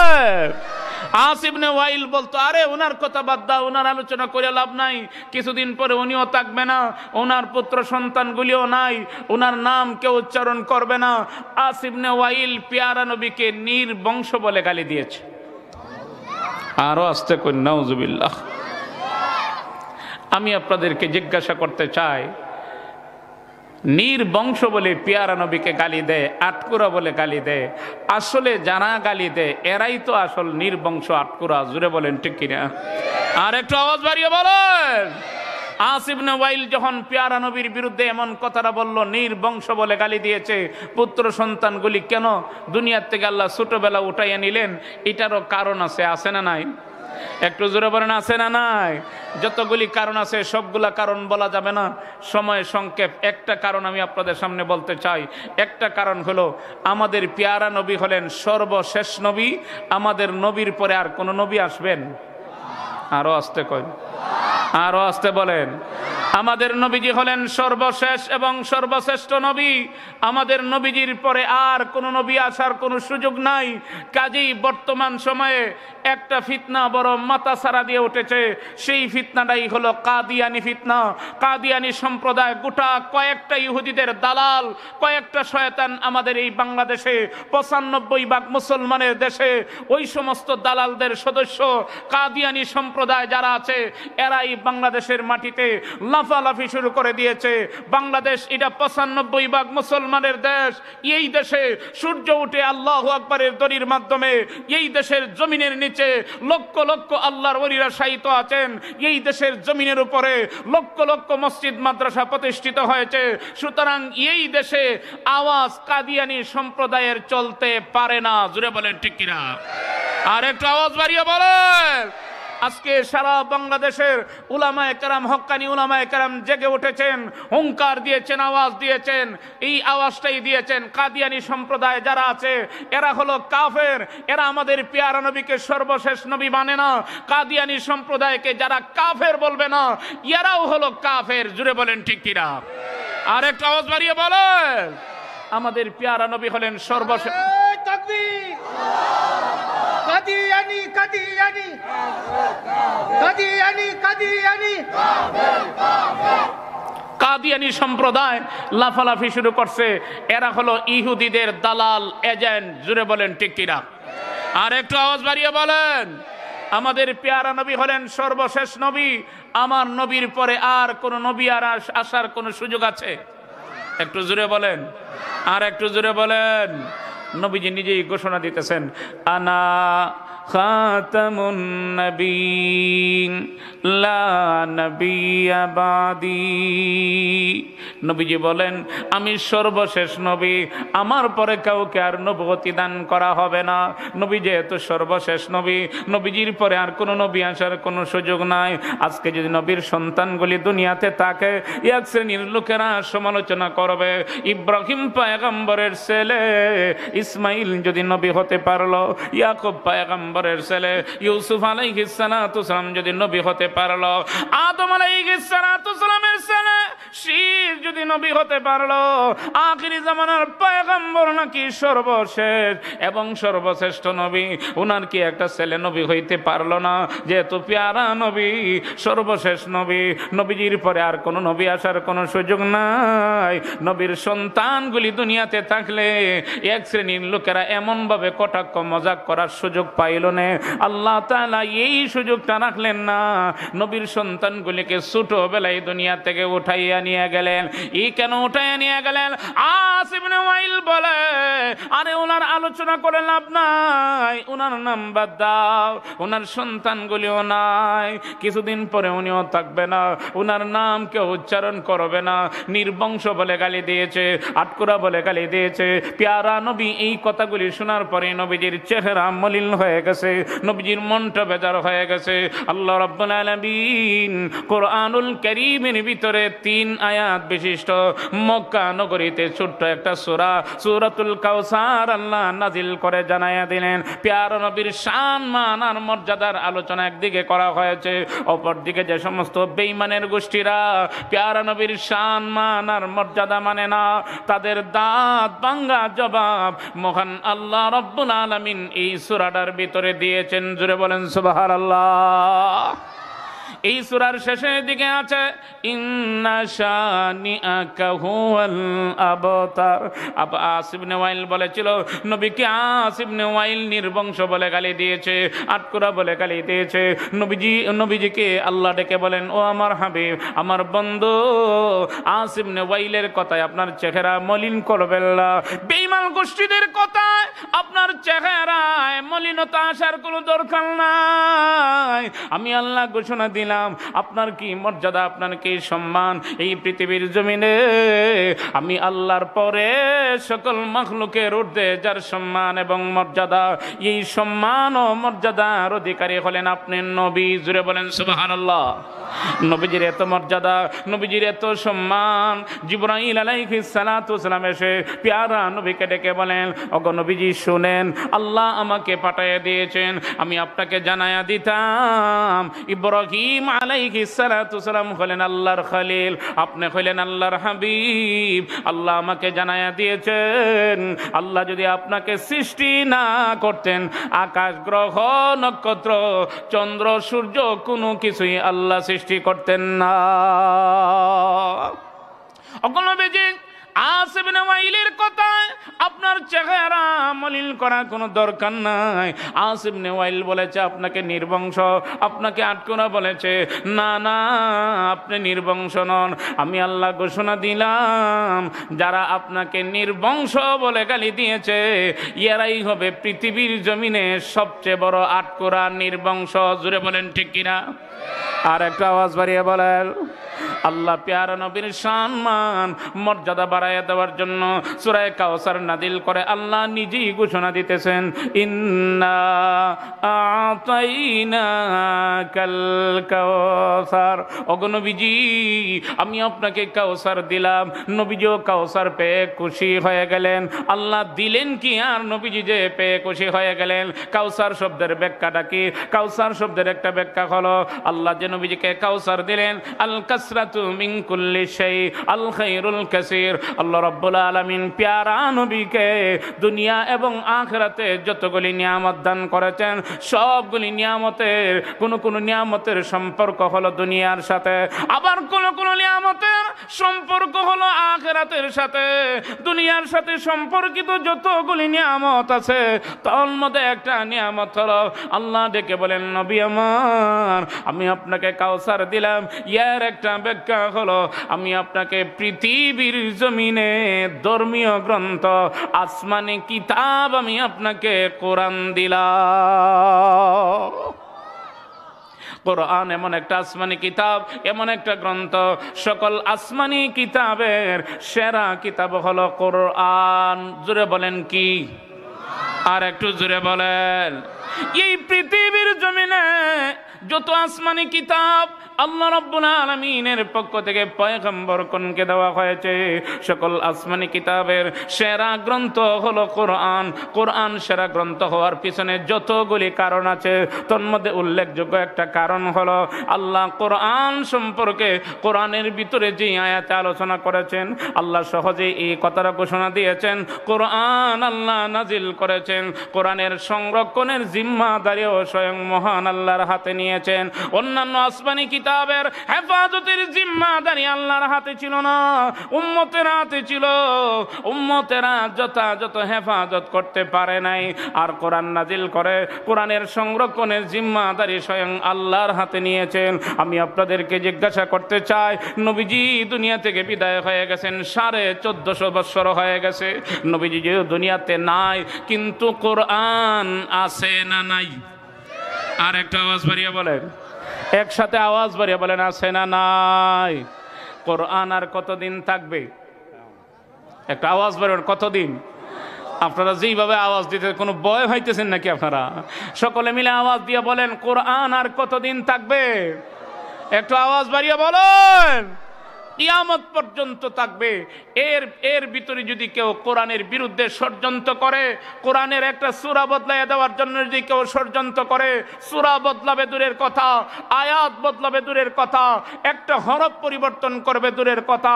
A: আস ইবনে ওয়াইল বলতো আরে ওনার কথা বাদ দাও, ওনার আলোচনা করে লাভ নাই, কিছুদিন পরে উনিও থাকবে না, ওনার পুত্র সন্তানগুলিও নাই, ওনার নাম কেউ উচ্চারণ করবে না। আস ইবনে ওয়াইল পেয়ারা নবীকে নির্বংশ বলে গালি দিয়েছে। আরো আসতে কই নাউজুবিল্লাহ। আমি আপনাদেরকে জিজ্ঞাসা করতে চাই, নির্বংশ বলে পেয়ারা নবীকে গালি দেয়, আটকুরা বলে গালি দেয়, আসলে যারা গালি দেয় এরাই তো আসল নির্বংশ আটকুরা। জুড়ে বলেন ঠিক কিনা? আর একটু আওয়াজ বাড়িয়ে বলেন। আস ইবনে ওয়াইল যখন পেয়ারা নবীর বিরুদ্ধে এমন কথাটা বলল, নির্বংশ বলে গালি দিয়েছে, পুত্র সন্তানগুলি কেন দুনিয়ার থেকে আল্লাহ ছোটবেলা উঠাইয়া নিলেন, এটারও কারণ আছে, আছে না নাই? একটু জোরে বলেন আছে না নাই? যতগুলি কারণ আছে সবগুলা কারণ বলা যাবে না, সময় সংক্ষেপ। একটা কারণ আমি আপনাদের সামনে বলতে চাই। একটা কারণ হলো আমাদের পেয়ারা নবী হলেন সর্বশেষ নবী, আমাদের নবীর পরে আর কোন নবী আসবেন? আরো আসতে কই, আরো আসতে বলেন। আমাদের নবীজি হলেন সর্বশেষ এবং সর্বশ্রেষ্ঠ নবী। আমাদের নবীজির পরে আর কোনো নবী আসার কোনো সুযোগ নাই। কাজেই বর্তমান সময়ে একটা ফিতনা বড় মাথা ছাড়া দিয়ে উঠেছে, সেই ফিতনাটাই হলো কাদিয়ানি ফিতনা। কাদিয়ানি সম্প্রদায় গোটা কয়েকটা ইহুদিদের দালাল, কয়েকটা শয়তান আমাদের এই বাংলাদেশে ৯৫ ভাগ মুসলমানের দেশে ওই সমস্ত দালালদের সদস্য কাদিয়ানি সম্প্রদায় যারা আছে, এরাই বাংলাদেশের মাটিতে লাফালাফি শুরু করে দিয়েছে। বাংলাদেশ এটা ৯৫ ভাগ মুসলমানের দেশ। এই দেশে সূর্য উঠে আল্লাহু আকবারের দড়ির মাধ্যমে এই দেশের জমিনের নিচে লক্ষ লক্ষ আল্লাহর ওলিরা শায়িত আছেন। এই দেশের জমিনের উপরে লক্ষ লক্ষ মসজিদ মাদ্রাসা প্রতিষ্ঠিত হয়েছে। সুতরাং এই দেশে আওয়াজ কাদিয়ানি সম্প্রদায়ের চলতে পারে না। জুড়ে বলেন ঠিক কিনা? আর একটু আওয়াজ বাড়িয়ে বলেন। আজকে সারা বাংলাদেশের উলামায়ে কেরাম, হক্কানি উলামায়ে কেরাম জেগে উঠেছেন, হুঙ্কার দিয়েছেন, আওয়াজ দিয়েছেন। এই আওয়াজটাই দিয়েছেন কাদিয়ানি সম্প্রদায় যারা আছে এরা হলো কাফের, এরা আমাদের পেয়ারা নবীকে সর্বশেষ নবী মানে না। কাদিয়ানি সম্প্রদায়কে যারা কাফের বলবে না, এরাও হলো কাফের। জুড়ে বলেন ঠিক কিনা? আর একটু আওয়াজ বাড়িয়ে বলেন। আমাদের পেয়ারা নবী হলেন সর্বশেষ।
B: কাদিয়ানি কাদিয়ানি কাদিয়ানি কাদিয়ানি
A: কাদিয়ানি সম্প্রদায় লাফালাফি শুরু করছে। এরা হলো ইহুদিদের দালাল এজেন্ট। জুড়ে বলেন ঠিক কিনা? আর একটু আওয়াজ বাড়িয়ে বলেন। আমাদের পেয়ারা নবী হলেন সর্বশেষ নবী। আমার নবীর পরে আর কোন নবী আর আসার কোন সুযোগ আছে? একটু জোরে বলেন, আর একটু জোরে বলেন। নবীজি নিজেই ঘোষণা দিতেছেন, আনা খাতামুন নবীন লা নবিয়্যা বাদি। নবীজি বলেন, আমি সর্বশেষ নবী, আমার পরে কাউকে আর নবুয়তি দান করা হবে না। নবী যেহেতু সর্বশেষ নবী, নবীজির পরে আর কোনো নবী আসার কোনো সুযোগ নাই। আজকে যদি নবীর সন্তানগুলি দুনিয়াতে থাকে, এক শ্রেণীর লোকেরা সমালোচনা করবে, ইব্রাহিম পয়গম্বরের ছেলে ইসমাইল যদি নবী হতে পারলো, ইয়াকুব পয়গম্বরের ছেলে ইউসুফ আলাইহিস সালাতু সালাম যদি নবী হতে পারলো, আদম আলাইহিস সালাতু সালামের ছেলে শীষ যদি নবী হতে পারলো, আখিরি জামানার পয়গম্বর নাকি সর্বশেষ এবং সর্বশ্রেষ্ঠ নবী, উনার কি একটা ছেলে নবী হইতে পারলো না? যেহেতু পেয়ারা নবী, সর্বশেষ নবী, নবীজির পরে আর কোনো নবী আসার কোনো সুযোগ নাই। নবীর সন্তানগুলি দুনিয়াতে থাকলে এক শ্রেণীর লোকেরা এমন ভাবে কটাক্ষ মজাক করার সুযোগ পাইল না। আল্লাহ তাআলা এই সুযোগটা রাখলেন না, নবীর সন্তানগুলিকে ছোটবেলায় দুনিয়া থেকে উঠাইয়া নিয়ে গেলেন। এই কেন উঠাইয়া নিয়ে গেলেন? আস ইবনে ওয়াইল বলে, আরে ওনার আলোচনা করে লাভ নাই, ওনার নাম বাদ দাও, ওনার সন্তানগুলিও নাই, কিছুদিন পরে উনিও থাকবে না, ওনার নাম কেউ উচ্চারণ করবে না, নির্বংশ বলে গালি দিয়েছে, আটকুরা বলে গালি দিয়েছে। পেয়ারা নবী এই কথাগুলি শোনার পরে নবীজির চেহারা মলিন হয়ে গেছে, নবীজির মনটা বেজার হয়ে গেছে। আল্লাহ রাব্বুল আলামিন কোরআনুল কারীমের ভিতরে ৩ আয়াত বিশিষ্ট মক্কা নগরীতে ছোট্ট একটা সূরা, সূরাতুল কাউসার আল্লাহ নাজিল করে জানাইয়া দিলেন। পেয়ারা নবীর শান মান আর মর্যাদার আলোচনা একদিকে করা হয়েছে, অপরদিকে যে সমস্ত বেঈমানের গোষ্ঠীরা পেয়ারা নবীর শান মান আর মর্যাদা মানে না, তাদের দাঁত ভাঙা জবাব মহান আল্লাহ রাব্বুল আলামিন এই সূরাটার ভিতরে দিয়েছেন। জুড়ে বলেন সুবহানাল্লাহ। এই সূরার শেষের দিকে আছে, ইন্না শানিআকা হুয়াল আবতার। আস ইবনে ওয়াইল বলেছিল, নবীকে আস ইবনে ওয়াইল নির্বংশ বলে গালি দিয়েছে, আটকুরা বলে গালি দিয়েছে। নবীজিকে আল্লাহ ডেকে বলেন, ও আমার হাবিব, আমার বন্ধু, আস ইবনে ওয়াইলের কথায় আপনার চেহারা মলিন করবেন না, বেঈমান গোষ্ঠীদের কথায় আপনার চেহারায় মলিনতা আসার কোনো দরকার নাই। আমি আল্লাহ ঘোষণা দিলাম, আপনার কি মর্যাদা, আপনার কি সম্মান এই পৃথিবীর জমিনে। আমি আল্লাহর পরে সকল মাখলুকের ঊর্ধ্বে যার সম্মান এবং মর্যাদা, এই সম্মান ও মর্যাদার অধিকারী হলেন আপনি নবী। জুড়ে বলেন সুবহানাল্লাহ। নবীজির এত মর্যাদা, নবীজির এত সম্মান, জিবরাইল আলাইহিস সালাতু সালাম এসে পেয়ারা নবীকে ডেকে বলেন, ওগো নবীজি শুনেন, আল্লাহ আমাকে পাঠিয়ে দিয়েছেন, আমি আপনাকে জানায়া দিতাম ইব্রাহিম ইব্রাহিম আলাইহিস সালাতু সালাম হলেন আল্লাহর খলিল, আপনি হলেন আল্লাহর হাবিব। আল্লাহ আমাকে জানায়া দিয়েছেন, আল্লাহ যদি আপনাকে সৃষ্টি না করতেন, আকাশ গ্রহ নক্ষত্র চন্দ্র সূর্য কোনো কিছুই আল্লাহ সৃষ্টি করতেন না। অগণবেজি আস ইবনে ওয়াইলের কথায় আপনার চেহারা মলিন করার কোনো দরকার নাই। আস ইবনে ওয়াইল বলেছে আপনাকে নির্বংশ, আপনাকে আটকোনা বলেছে, না না আপনি নির্বংশ নন। আমি আল্লাহ ঘোষণা দিলাম, যারা আপনাকে নির্বংশ বলে গালি দিয়েছে এরাই হবে পৃথিবীর জমিনে সবচেয়ে বড় আটকোরা নির্বংশ। জুড়ে বলেন ঠিক কিনা? আর একটা আওয়াজ বাড়িয়ে বলেন। আল্লাহ প্যারা নবীর সম্মান মর্যাদা বাড়াইয়া দেওয়ার জন্য সূরা কাউসার নাজিল করে আল্লাহ নিজেই ঘোষণা দিতেছেন, ইন্না আতাইনাকাল কাউসার। ওগো নবীজি আমি আপনাকে কাউসার দিলাম। নবীজিও কাউসার পেয়ে খুশি হয়ে গেলেন। আল্লাহ দিলেন কি আর নবীজি যে পেয়ে খুশি হয়ে গেলেন। কাউসার শব্দের ব্যাখ্যাটা কি? কাউসার শব্দের একটা ব্যাখ্যা হলো আল্লাহ যে নবীজিকে কাউসার দিলেন, আল কাসরাতু মিন কুল্লি শাই আল খায়রুল কাসীর। আল্লাহ রাব্বুল আলামিন প্যারা নবীকে দুনিয়া এবং আখিরাতে যতগুলি নিয়ামত দান করেছেন, সবগুলি নিয়ামতের কোন নিয়ামতের সম্পর্ক হলো দুনিয়ার সাথে, আবার কোন নিয়ামতের সম্পর্ক হলো আখিরাতের সাথে। দুনিয়ার সাথে সম্পর্কিত যতগুলি নিয়ামত আছে তার মধ্যে একটা নিয়ামত হলো আল্লাহ ডেকে বলেন, নবী আমার আমি আপনাকে কাউসার দিলাম। ইয়ার একটা ব্যাখ্যা হলো আমি আপনাকে পৃথিবীর জমিনে ধর্মীয় গ্রন্থ আসমানি কিতাব আমি আপনাকে কোরআন দিলাম। কোরআন এমন একটা আসমানি কিতাব, এমন একটা গ্রন্থ, সকল আসমানি কিতাবের সেরা কিতাব হলো কোরআন। জোরে বলেন কি? আর একটু জোরে বলেন। এই পৃথিবীর জমিনে যত আসমানি কিতাব আল্লাহ রাব্বুল আলামিনের পক্ষ থেকে পয়গম্বরগণকে দেওয়া হয়েছে, সকল আসমানি কিতাবের সেরা গ্রন্থ হলো কোরআন। কোরআন সেরা গ্রন্থ হওয়ার পিছনে যতগুলি কারণ আছে তার মধ্যে উল্লেখযোগ্য একটা কারণ হলো আল্লাহ কোরআন সম্পর্কে কোরআনের ভিতরে যে আয়াতে আলোচনা করেছেন, আল্লাহ সহজে এই কথাটা ঘোষণা দিয়েছেন, কোরআন আল্লাহ নাজিল করেছেন। কোরআনের সংরক্ষণের জিম্মাদারিও স্বয়ং মহান আল্লাহর হাতে নিয়েছেন। অন্যান্য আসমানি কিতাবের হেফাজতের জিম্মাদারি আল্লাহর হাতে ছিল না, উম্মতের হাতে ছিল। উম্মতেরা যথাযথ হেফাজত করতে পারে নাই। আর কোরআন নাজিল করে কোরআনের সংরক্ষণের জিম্মাদারি স্বয়ং আল্লাহর হাতে নিয়েছেন। আমি আপনাদেরকে জিজ্ঞাসা করতে চাই, নবীজি দুনিয়া থেকে বিদায় হয়ে গেছেন 1450 বছর হয়ে গেছে। নবীজি যে দুনিয়াতে নাই, কিন্তু কোরআন আছে না নাই? আর একটা আওয়াজ বাড়িয়ে বলেন, একসাথে আওয়াজ বাড়িয়ে বলেন, আছে না নাই? কোরআন আর কতদিন থাকবে? একটা আওয়াজ বাড়িয়ে কতদিন? আপনারা যেইভাবে আওয়াজ দিতে কোনো ভয় হইতেছেন নাকি? আপনারা সকলে মিলে আওয়াজ দিয়ে বলেন, কোরআন আর কতদিন থাকবে? একটু আওয়াজ বাড়িয়ে বলেন। কিয়ামত পর্যন্ত থাকবে। এর ভিতরে যদি কেউ কোরআনের বিরুদ্ধে ষড়যন্ত্র করে, কোরআনের একটা সূরা বদলাইয়া দেওয়ার জন্য যদি কেউ ষড়যন্ত্র করে, সূরা বদলাবে দূরের কথা, আয়াত বদলাবে দূরের কথা, একটা হরফ পরিবর্তন করবে দূরের কথা,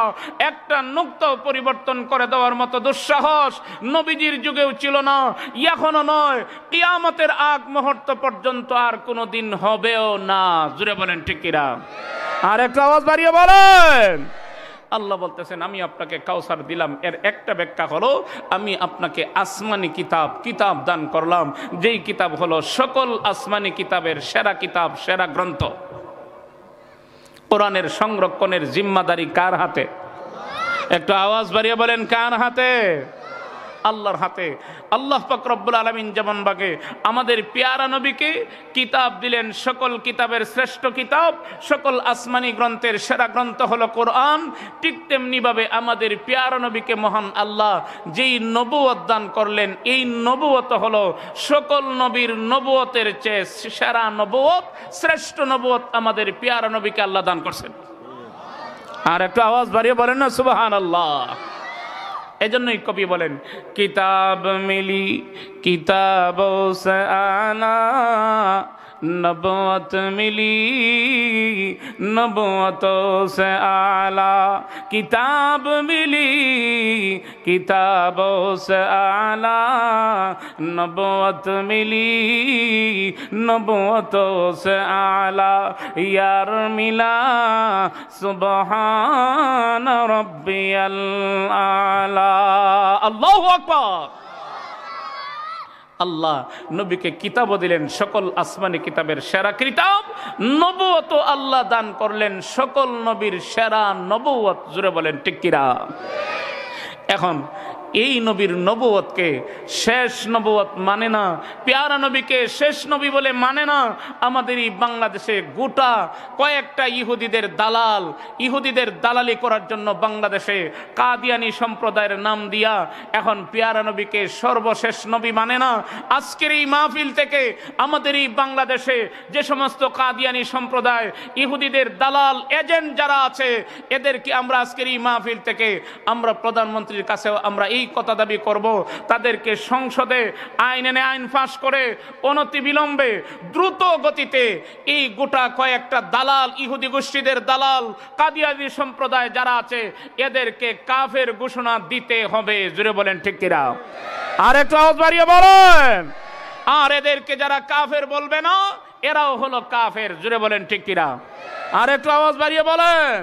A: একটা নুক্তা পরিবর্তন করে দেওয়ার মতো দুঃসাহস নবীজির যুগেও ছিল না, এখনো নয়, কিয়ামতের আগ মুহূর্ত পর্যন্ত আর কোনো দিন হবেও না। জুড়ে বলেন ঠিক কিনা? আর একটা আওয়াজ বাড়িয়ে বলেন। আল্লাহ বলতেছেন, আমি আপনাকে কাউসার দিলাম। এর একটা ব্যাখ্যা হলো আমি আপনাকে আসমানি কিতাব দান করলাম, যেই কিতাব হলো সকল আসমানি কিতাবের সেরা কিতাব, সেরা গ্রন্থ। কোরআনের সংরক্ষণের জিম্মাদারি কার হাতে? একটু আওয়াজ বাড়িয়ে বলেন, কার হাতে? আল্লাহর হাতে। আল্লাহ পাক রব্বুল আলামিন যেমন ভাবে আমাদের পেয়ারা নবীকে কিতাব দিলেন, সকল কিতাবের শ্রেষ্ঠ কিতাব, সকল আসমানি গ্রন্থের সেরা গ্রন্থ হলো কোরআন, ঠিক তেমনি ভাবে আমাদের পেয়ারা নবীকে মহান আল্লাহ যেই নবুয়ত দান করলেন, এই নবুয়ত হলো সকল নবীর নবুয়তের চেয়ে সেরা নবুয়ত, শ্রেষ্ঠ নবুয়ত আমাদের পেয়ারা নবীকে আল্লাহ দান করছেন। আর একটু আওয়াজ বাড়িয়ে বলেন না সুবহানাল্লাহ। এজন্যই কবি বলেন, কিতাব মিলি কিতাব সে আনা नबूवत मिली नबूवतों से आला, किताब मिली किताबों से आला, नबूवत मिली नबूवतों से आला, यार मिला सुबहान रब्बियल आला। अल्लाहु আকবার। আল্লাহ নবীকে কিতাবও দিলেন, সকল আসমানি কিতাবের সেরা কিতাব। নবুয়ত আল্লাহ দান করলেন, সকল নবীর সেরা নবুয়ত। জুড়ে বলেন ঠিক কিনা? এখন এই নবীর নবুয়তকে শেষ নবুয়ত মানে না, পেয়ারা নবীকে শেষ নবী বলে মানে না। আমাদের এই বাংলাদেশে গোটা কয়েকটা ইহুদিদের দালাল, ইহুদিদের দালালি করার জন্য বাংলাদেশে কাদিয়ানি সম্প্রদায়ের নাম দিয়া এখন পেয়ারা নবীকে সর্বশেষ নবী মানে না। আজকের এই মাহফিল থেকে আমাদের এই বাংলাদেশে যে সমস্ত কাদিয়ানি সম্প্রদায়, ইহুদিদের দালাল এজেন্ট যারা আছে, এদেরকে আমরা আজকের এই মাহফিল থেকে আমরা প্রধানমন্ত্রীর কাছেও আমরা এই কথা দাবি করব, তাদেরকে সংসদে আইন এনে আইন পাস করে অনতি বিলম্বে দ্রুত গতিতে এই গোটা কয়েকটা দালাল, ইহুদি গোষ্ঠীদের দালাল, কাদিয়ানি সম্প্রদায় যারা আছে, এদেরকে কাফের ঘোষণা দিতে হবে। জুড়ে বলেন ঠিক কিনা? আর একটু আওয়াজ বাড়িয়ে বলেন। আর এদেরকে যারা কাফের বলবে না, এরাও হলো কাফের। জুড়ে বলেন ঠিক কিনা? আর একটু আওয়াজ বাড়িয়ে বলেন।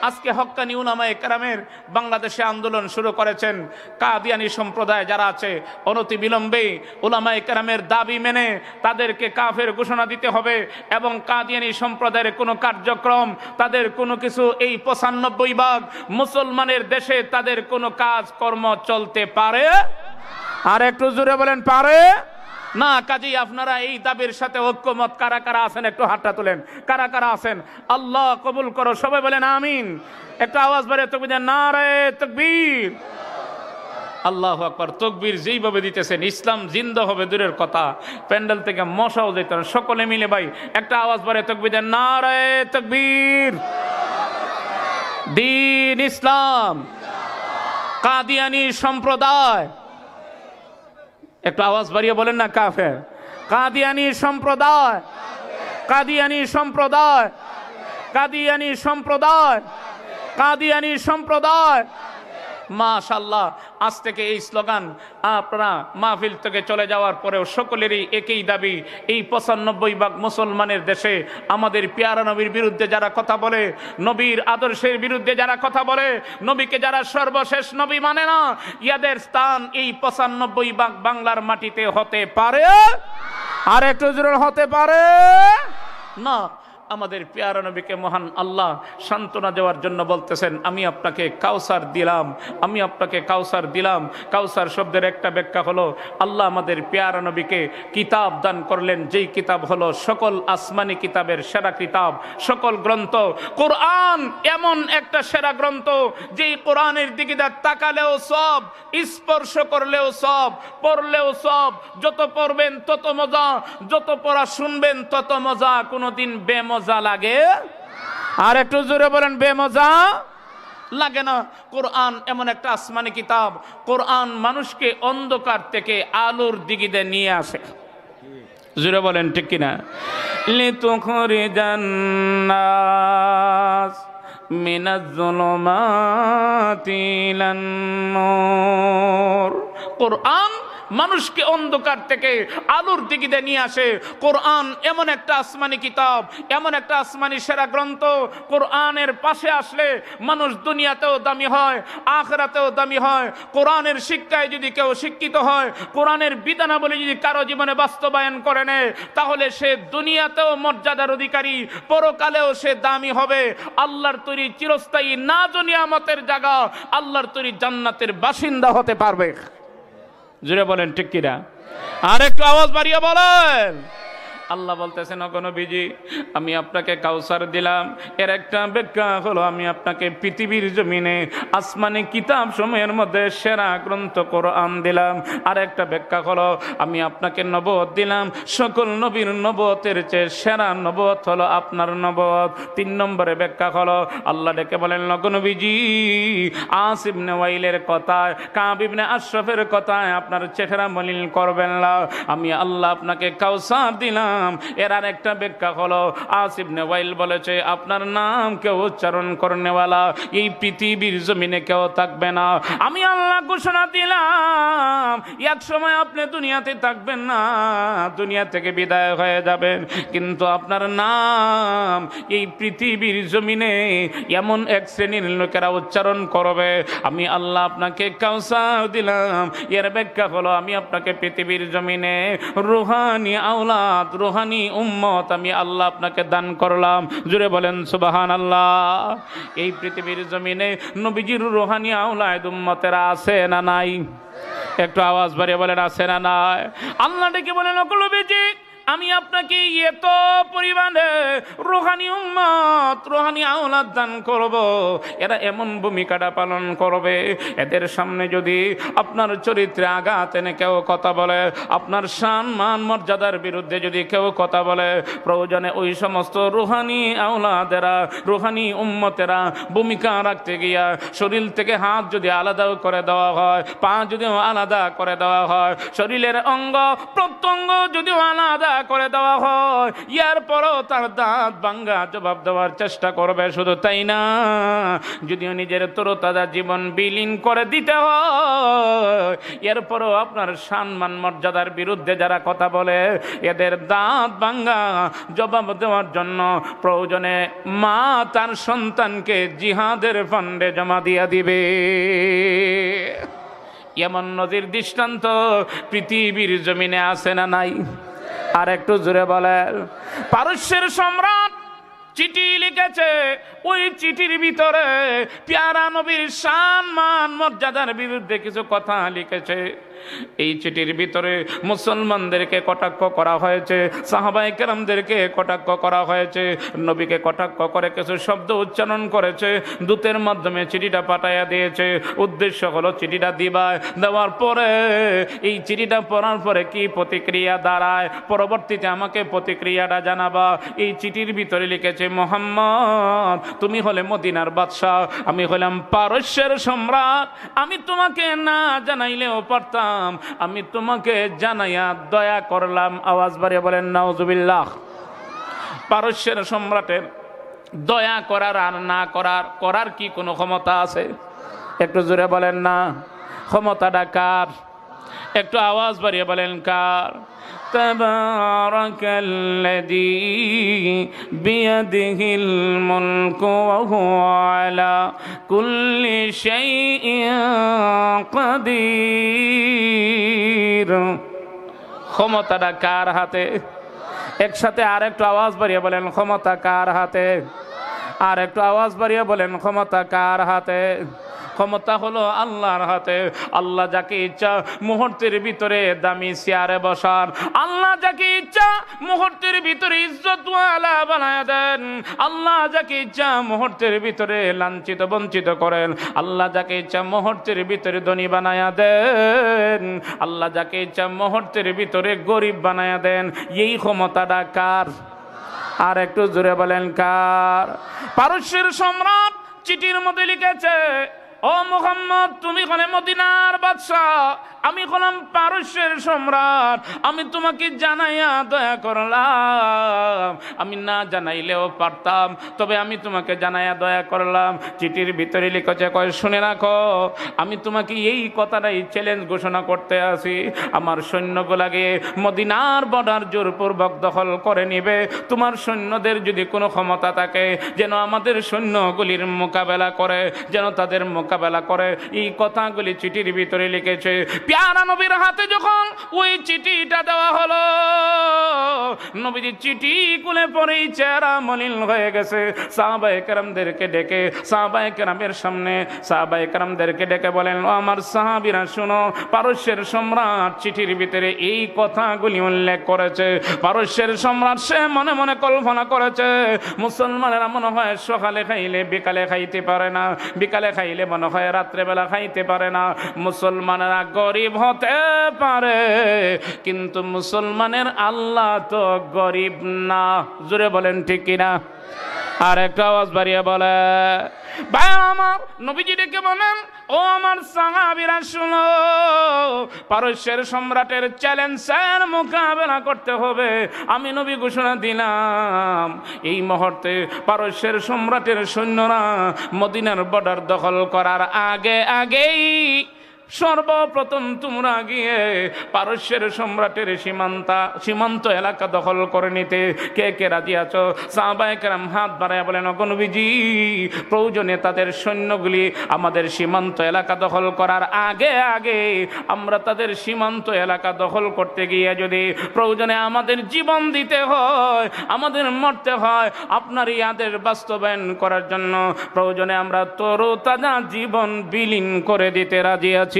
A: আজকে হক্কানি উলামায়ে কেরামের বাংলাদেশে আন্দোলন শুরু করেছেন। কাদিয়ানি সম্প্রদায় যারা আছে, অনতি বিলম্বে উলামায়ে কেরামের দাবি মেনে তাদেরকে কাফের ঘোষণা দিতে হবে এবং কাদিয়ানি সম্প্রদায়ের কোনো কার্যক্রম, তাদের কোনো কিছু এই ৯৫% মুসলমানের দেশে তাদের কোনো কাজ কর্ম চলতে পারে? আর একটু জোরে বলেন, পারে না। কাজেই আপনারা এই দাবির সাথে ঐক্যমত কারা কারা আছেন একটু হাতটা তুলেন। কারা কারা আছেন? আল্লাহ কবুল করো। সবাই বলেন আমিন। একটু আওয়াজ বাড়িয়ে তাকবীর দেন, নারে তাকবীর। আল্লাহু আকবার। তাকবীর যেইভাবে দিতেছেন, ইসলাম জিন্দা হবে দূরের কথা, প্যান্ডেল থেকে মশাও যেত না। সকলে মিলে ভাই একটা আওয়াজ বাড়িয়ে তাকবীর দেন, নারে তাকবীর। দ্বীন ইসলাম, কাদিয়ানি সম্প্রদায়, একটু আওয়াজ বাড়িয়ে বলেন না কাফের। কাদিয়ানি সম্প্রদায়, কাদিয়ানি সম্প্রদায়, কাদিয়ানি সম্প্রদায়, কাদিয়ানি সম্প্রদায়। মাশাআল্লাহ। আজ থেকে এই স্লোগান আপনারা মাহফিল থেকে চলে যাওয়ার পরেও সকলেরই একই দাবি, এই ৯৫% মুসলমানের দেশে আমাদের পেয়ারা নবীর বিরুদ্ধে যারা কথা বলে, নবীর আদর্শের বিরুদ্ধে যারা কথা বলে, নবীকে যারা সর্বশেষ নবী মানে না, ইয়াদের স্থান এই ৯৫% বাংলার মাটিতে হতে পারে? আর একটু জোরে হতে পারে না। আমাদের পেয়ারা নবীকে মহান আল্লাহ সান্ত্বনা দেওয়ার জন্য বলতেছেন, আমি আপনাকে কাউসার দিলাম, আমি আপনাকে কাউসার দিলাম। কাউসার শব্দের একটা ব্যাখ্যা হলো, আল্লাহ আমাদের পেয়ারা নবীকে কিতাব দান করলেন, যেই কিতাব হলো সকল আসমানি কিতাবের সেরা কিতাব, সকল গ্রন্থ। কোরআন এমন একটা সেরা গ্রন্থ, যেই কোরআনের দিকে তাকালেও সব, স্পর্শ করলেও সব, পড়লেও সব। যত পড়বেন তত মজা, যত পড়া শুনবেন তত মজা, কোনোদিন বেমজা লাগে? আর একটু জোরে বলেন, বেমজা লাগে না। কোরআন এমন একটা আসমানি কিতাব, কোরআন মানুষকে অন্ধকার থেকে আলোর দিকে নিয়ে আসে। জোরে বলেন ঠিক কিনা? লিতুখরিজান নাস মিনাজ যুলুমাতি ইলান নূর। কোরআন মানুষকে অন্ধকার থেকে আলোর দিকে নিয়ে আসে। কোরআন এমন একটা আসমানি কিতাব, এমন একটা আসমানি সেরা গ্রন্থ, কোরআনের পাশে আসলে মানুষ দুনিয়াতেও দামি হয়, আখিরাতেও দামি হয়। কোরআনের শিক্ষায় যদি কেউ শিক্ষিত হয়, কোরআনের বিধানাবলী যদি কারো জীবনে বাস্তবায়ন করে নেয়, তাহলে সে দুনিয়াতেও মর্যাদার অধিকারী, পরকালেও সে দামি হবে। আল্লাহর তৈরি চিরস্থায়ী নাজ ও নিয়ামতের জায়গা, আল্লাহর তৈরি জান্নাতের বাসিন্দা হতে পারবে। জুড়ে বলেন ঠিক কিনা? আর একটু আওয়াজ বাড়িয়ে বলেন। আল্লাহ বলতেছেন, ওগো নবীজি, আমি আপনাকে কাউসার দিলাম। এর একটা ব্যাখ্যা হলো, আমি আপনাকে পৃথিবীর জমিনে আসমানি কিতাব সমূহের মধ্যে সেরা গ্রন্থ কোরআন দিলাম। আর একটা ব্যাখ্যা হলো, আমি আপনাকে নবুয়ত দিলাম। সকল নবীর নবুয়তের চেয়ে সেরা নবুয়ত হলো আপনার নবুয়ত। ৩ নম্বরে ব্যাখ্যা হলো, আল্লাহ ডেকে বলেন, ওগো নবীজি, আস ইবনে ওয়াইলের কথায়, কাব ইবনে আশরাফের কথায় আপনার চেহারা মলিন করবেন না। আমি আল্লাহ আপনাকে কাউসার দিলাম, নাম, এর আর একটা ব্যাখ্যা হলো আসিফ ইবনে ওয়াইল বলেছে আপনার নাম কেউ উচ্চারণ করনেওয়ালা এই পৃথিবীর জমিনে কেউ থাকবে না। আমি আল্লাহ ঘোষণা দিলাম এক সময় আপনি দুনিয়াতে থাকবেন না, দুনিয়া থেকে বিদায় হয়ে যাবেন, কিন্তু আপনার নাম এই পৃথিবীর জমিনে এমন এক শ্রেণীর লোকেরা উচ্চারণ করবে। আমি আল্লাহ আপনাকে কাউসার দিলাম, এর ব্যাখ্যা হলো আমি আপনাকে পৃথিবীর জমিনে রুহানি আওলাদ, রুহানি উম্মত আমি আল্লাহ আপনাকে দান করলাম। জুড়ে বলেন সুবহানাল্লাহ। এই পৃথিবীর জমিনে নবীজির রুহানি আওলাদ উম্মতেরা আছে না নাই? একটু আওয়াজ বাড়িয়ে বলেন আছে না নাই? আল্লাহ ডেকে বলেন ও নবীজি আমি আপনাকে এত পরিমাণে রুহানি উম্মত, রুহানি আওলাদ দান করব, এরা এমন ভূমিকাটা পালন করবে, এদের সামনে যদি আপনার চরিত্রে আঘাত এনে কেউ কথা বলে, আপনার শান মান মর্যাদার বিরুদ্ধে যদি কেউ কথা বলে, প্রয়োজনে ওই সমস্ত রুহানি আওলাদেরা, রুহানি উম্মতেরা ভূমিকা রাখতে গিয়া শরীর থেকে হাত যদি আলাদা করে দেওয়া হয়, পা যদিও আলাদা করে দেওয়া হয়, শরীরের অঙ্গ প্রত্যঙ্গ যদিও আলাদা করে দেওয়া হয়, ইয়ার পরও তার দাঁত ভাঙ্গা জবাব দেওয়ার চেষ্টা করবে। শুধু তাই না, যদিও নিজের তরতাজা জীবন বিলীন করে দিতে হয়, এরপরও আপনার সম্মান মর্যাদার বিরুদ্ধে যারা কথা বলে এদের দাঁত ভাঙ্গা জবাব দেওয়ার জন্য প্রয়োজনে মা তার সন্তানকে জিহাদের ফান্ডে জমা দিয়ে দিবে। এমন নজির দৃষ্টান্ত পৃথিবীর জমিনে আছে না নাই? আর একটু জোরে বলেন। পারস্যের সম্রাট চিঠি লিখেছে, ওই চিঠির ভিতরে প্যারা নবীর শান মান মর্যাদার বিরুদ্ধে কিছু কথা লিখেছে। এই চিঠির ভিতরে মুসলমানদেরকে কটাক্ষ করা হয়েছে, সাহাবায়ে কেরামদেরকে কটাক্ষ করা হয়েছে, নবীকে কটাক্ষ করে কিছু শব্দ উচ্চারণ করেছে, দূতের মাধ্যমে চিঠিটা পাঠাইয়া দিয়েছে। উদ্দেশ্য হলো চিঠিটা দেওয়ার পরে এই চিঠিটা পড়ার পরে কি প্রতিক্রিয়া দাঁড়ায়, পরবর্তীতে আমাকে প্রতিক্রিয়াটা জানাবা। এই চিঠির ভিতরে লিখেছে, মুহাম্মদ তুমি হলে মদিনার বাদশাহ, আমি হলাম পারস্যের সম্রাট, আমি তোমাকে না জানাইলেও পারতাম, আমি তোমাকে জানাইয়া দয়া করলাম। আওয়াজ বাড়িয়ে বলেন নাউজুবিল্লাহ। পারস্যের সম্রাটের দয়া করার আর না করার কি কোনো ক্ষমতা আছে? একটু জোরে বলেন না। ক্ষমতাটা কার? একটু আওয়াজ বাড়িয়ে বলেন কার? তাবারাকাল্লাযী বিয়াদিহিল মুলকু ওয়া হুয়া আলা কুল্লি শাইইন কাদির। ক্ষমতাটা কার হাতে? একসাথে আর একটু আওয়াজ বাড়িয়ে বলেন ক্ষমতা কার হাতে? আর একটু আওয়াজ বাড়িয়ে বলেন ক্ষমতা কার হাতে? ক্ষমতা হলো আল্লাহর হাতে। আল্লাহ যাকে ইচ্ছা মুহূর্তের ভিতরে দামি চেয়ারে বসান, আল্লাহ যাকে ইচ্ছা মুহূর্তের ভিতরে ইজ্জতওয়ালা বানায় দেন, আল্লাহ যাকে ইচ্ছা মুহূর্তের ভিতরে লাঞ্ছিত বঞ্চিত করেন, আল্লাহ যাকে ইচ্ছা মুহূর্তের ভিতরে ধনী বানায়া দেন, আল্লাহ যাকে ইচ্ছা মুহূর্তের ভিতরে গরিব বানায়া দেন। এই ক্ষমতাটা কার? আর একটু জোরে বলেন কার? পারস্যের সম্রাট চিঠির মধ্যে লিখেছে, ও মুহাম্মদ তুমি হলে মদিনার বাদশাহ, আমি হলাম পারস্যের সম্রাট, আমি তোমাকে জানাইয়া দয়া করলাম, আমি না জানাইলেও পারতাম, তবে আমি তোমাকে জানাইয়া দয়া করলাম। চিঠির ভিতরে লিখেছে, কয় শুনে রাখো, আমি তোমাকে এই কথাটাই চ্যালেঞ্জ ঘোষণা করতে আসি, আমার সৈন্যগুলাকে মদিনার বর্ডার জোরপূর্বক দখল করে নিবে, তোমার সৈন্যদের যদি কোনো ক্ষমতা থাকে যেন আমাদের সৈন্যগুলির মোকাবেলা করে, যেন তাদের মোকাবেলা করে। এই কথাগুলি চিঠির ভিতরে লিখেছে। প্যারা নবীর হাতে যখন ওই চিঠিটা দেওয়া হলো, নবীজি চিঠি খুলে পরেই চেহারা মলিন হয়ে গেছে। সাহাবায়ে কেরামদেরকে ডেকে, সাহাবায়ে কেরামের সামনে সাহাবায়ে কেরামদেরকে ডেকে বলেন, ও আমার সাহাবীরা শুনো, পারস্যের সম্রাট চিঠির ভিতরে এই কথাগুলি উল্লেখ করেছে। পারস্যের সম্রাট সে মনে মনে কল্পনা করেছে, মুসলমানেরা মনে হয় সকালে খাইলে বিকালে খাইতে পারে না, বিকালে খাইলে মনে হয় রাত্রেবেলা খাইতে পারে না, মুসলমানেরা গরিব হতে পারে কিন্তু মুসলমানের আল্লাহ তো গরিব না। জোরে বলেন ঠিক কিনা? আর একটা আওয়াজ বাড়িয়ে বলে, ভাই আমার নবীজি ডেকে বলেন, ও আমার সাহাবীরা শুনো, পারস্যের সম্রাটের চ্যালেঞ্জের মোকাবেলা করতে হবে। আমি নবী ঘোষণা দিলাম, এই মুহূর্তে পারস্যের সম্রাটের সৈন্যরা মদিনার বর্ডার দখল করার আগেই সর্বপ্রথম তোমরা গিয়ে পারস্যের সম্রাটের সীমান্ত এলাকা দখল করে নিতে কে কে রাজি আছো? সাহাবায়ে কেরাম হাত বাড়ায় বলেন, ওগো নবীজি, প্রয়োজনে তাদের সৈন্যগুলি আমাদের সীমান্ত এলাকা দখল করার আগে আমরা তাদের সীমান্ত এলাকা দখল করতে গিয়ে যদি প্রয়োজনে আমাদের জীবন দিতে হয়, আমাদের মরতে হয়, আপনার এই আদেশ বাস্তবায়ন করার জন্য প্রয়োজনে আমরা তরতাজা জীবন বিলীন করে দিতে রাজি আছি।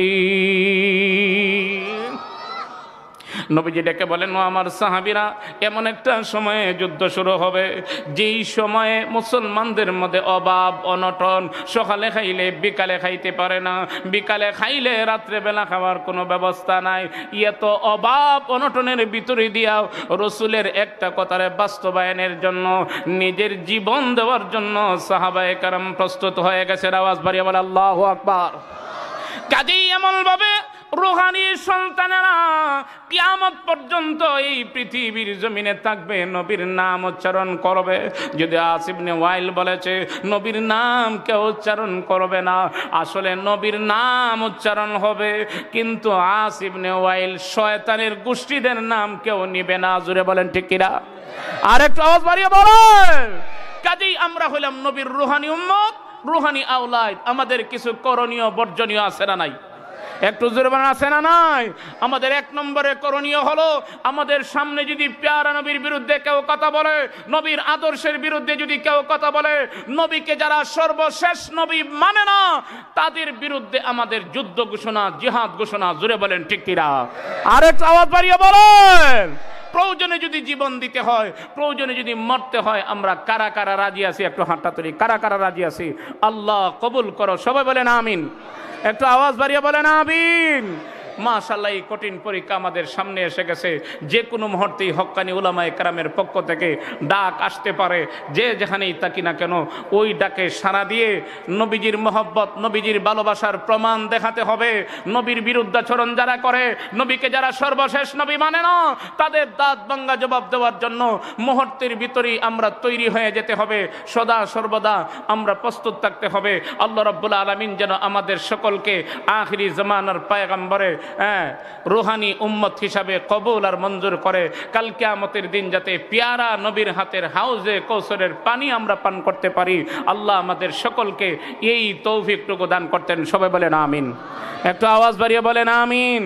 A: নবীজি ডেকে বলেন, ও আমার সাহাবীরা, এমন একটা সময়ে যুদ্ধ শুরু হবে যেই সময়ে মুসলমানদের মধ্যে অভাব অনটন, সকালে খাইলে বিকালে খাইতে পারে না, বিকালে খাইলে রাত্রেবেলা খাওয়ার কোনো ব্যবস্থা নাই। এত অভাব অনটনের ভিতরে দিয়াও রসুলের একটা কথার বাস্তবায়নের জন্য, নিজের জীবন দেওয়ার জন্য সাহাবায়ে কেরাম প্রস্তুত হয়ে গেছে। আওয়াজ বাড়িয়ে বলে আল্লাহু আকবার। কাজেই এমনভাবে রুহানি সন্তানেরা কিয়ামত পর্যন্ত এই পৃথিবীর জমিনে থাকবে, নবীর নাম উচ্চারণ করবে। যদি আস ইবনে ওয়াইল বলেছে নবীর নাম কেউ উচ্চারণ করবে না, আসলে নবীর নাম উচ্চারণ হবে, কিন্তু আস ইবনে ওয়াইল শয়তানের গোষ্ঠীদের নাম কেউ নিবে না। জুড়ে বলেন ঠিক কিনা? আরেকটু আওয়াজ বাড়িয়ে বলেন। কাজেই আমরা হইলাম নবীর রুহানি উম্মত, রুহানি আওলাদ। আমাদের কিছু করণীয় বর্জনীয় আছে না নাই? একটু জোরে বলেন, আছে না নাই? আমাদের এক নম্বরে করণীয় হলো, আমাদের সামনে যদি প্যারা নবীর বিরুদ্ধে কেউ কথা বলে, নবীর আদর্শের বিরুদ্ধে যদি কেউ কথা বলে, নবীকে যারা সর্বশেষ নবী মানে না, তাদের বিরুদ্ধে আমাদের যুদ্ধ ঘোষণা, জিহাদ ঘোষণা। জোরে বলেন ঠিক কিনা? আরেকটু আওয়াজ বাড়িয়ে বলেন। প্রয়োজনে যদি জীবন দিতে হয়, প্রয়োজনে যদি মরতে হয়, আমরা কারা কারা রাজি আছি? একটু হাতটা তুলি, কারা কারা রাজি আছি? আল্লাহ কবুল করো। সবাই বলেন আমিন। একটু আওয়াজ বাড়িয়ে বলেন আমিন। মাশাআল্লাহ, এই কঠিন পরীক্ষা আমাদের সামনে এসে গেছে। যে কোনো মুহূর্তেই হক্কানি উলামায়ে কেরামের পক্ষ থেকে ডাক আসতে পারে। যে যেখানেই থাকি না কেন, ওই ডাকে সাড়া দিয়ে নবীজির মহব্বত, নবীজির ভালোবাসার প্রমাণ দেখাতে হবে। নবীর বিরুদ্ধাচরণ যারা করে, নবীকে যারা সর্বশেষ নবী মানে না, তাদের দাঁত ভাঙ্গা জবাব দেওয়ার জন্য মুহূর্তের ভিতরেই আমরা তৈরি হয়ে যেতে হবে। সদা সর্বদা আমরা প্রস্তুত থাকতে হবে। আল্লাহ রাব্বুল আলামিন যেন আমাদের সকলকে আখিরি জামানার পয়গম্বরে রুহানি উম্মত হিসাবে কবুল আর মঞ্জুর করে। কাল কিয়ামতের দিন যাতে পেয়ারা নবীর হাতের হাউজে কৌসরের পানি আমরা পান করতে পারি, আল্লাহ আমাদের সকলকে এই তৌফিকটুকু দান করতেন। সবাই বলেন আমিন। একটু আওয়াজ বাড়িয়ে বলেন আমিন।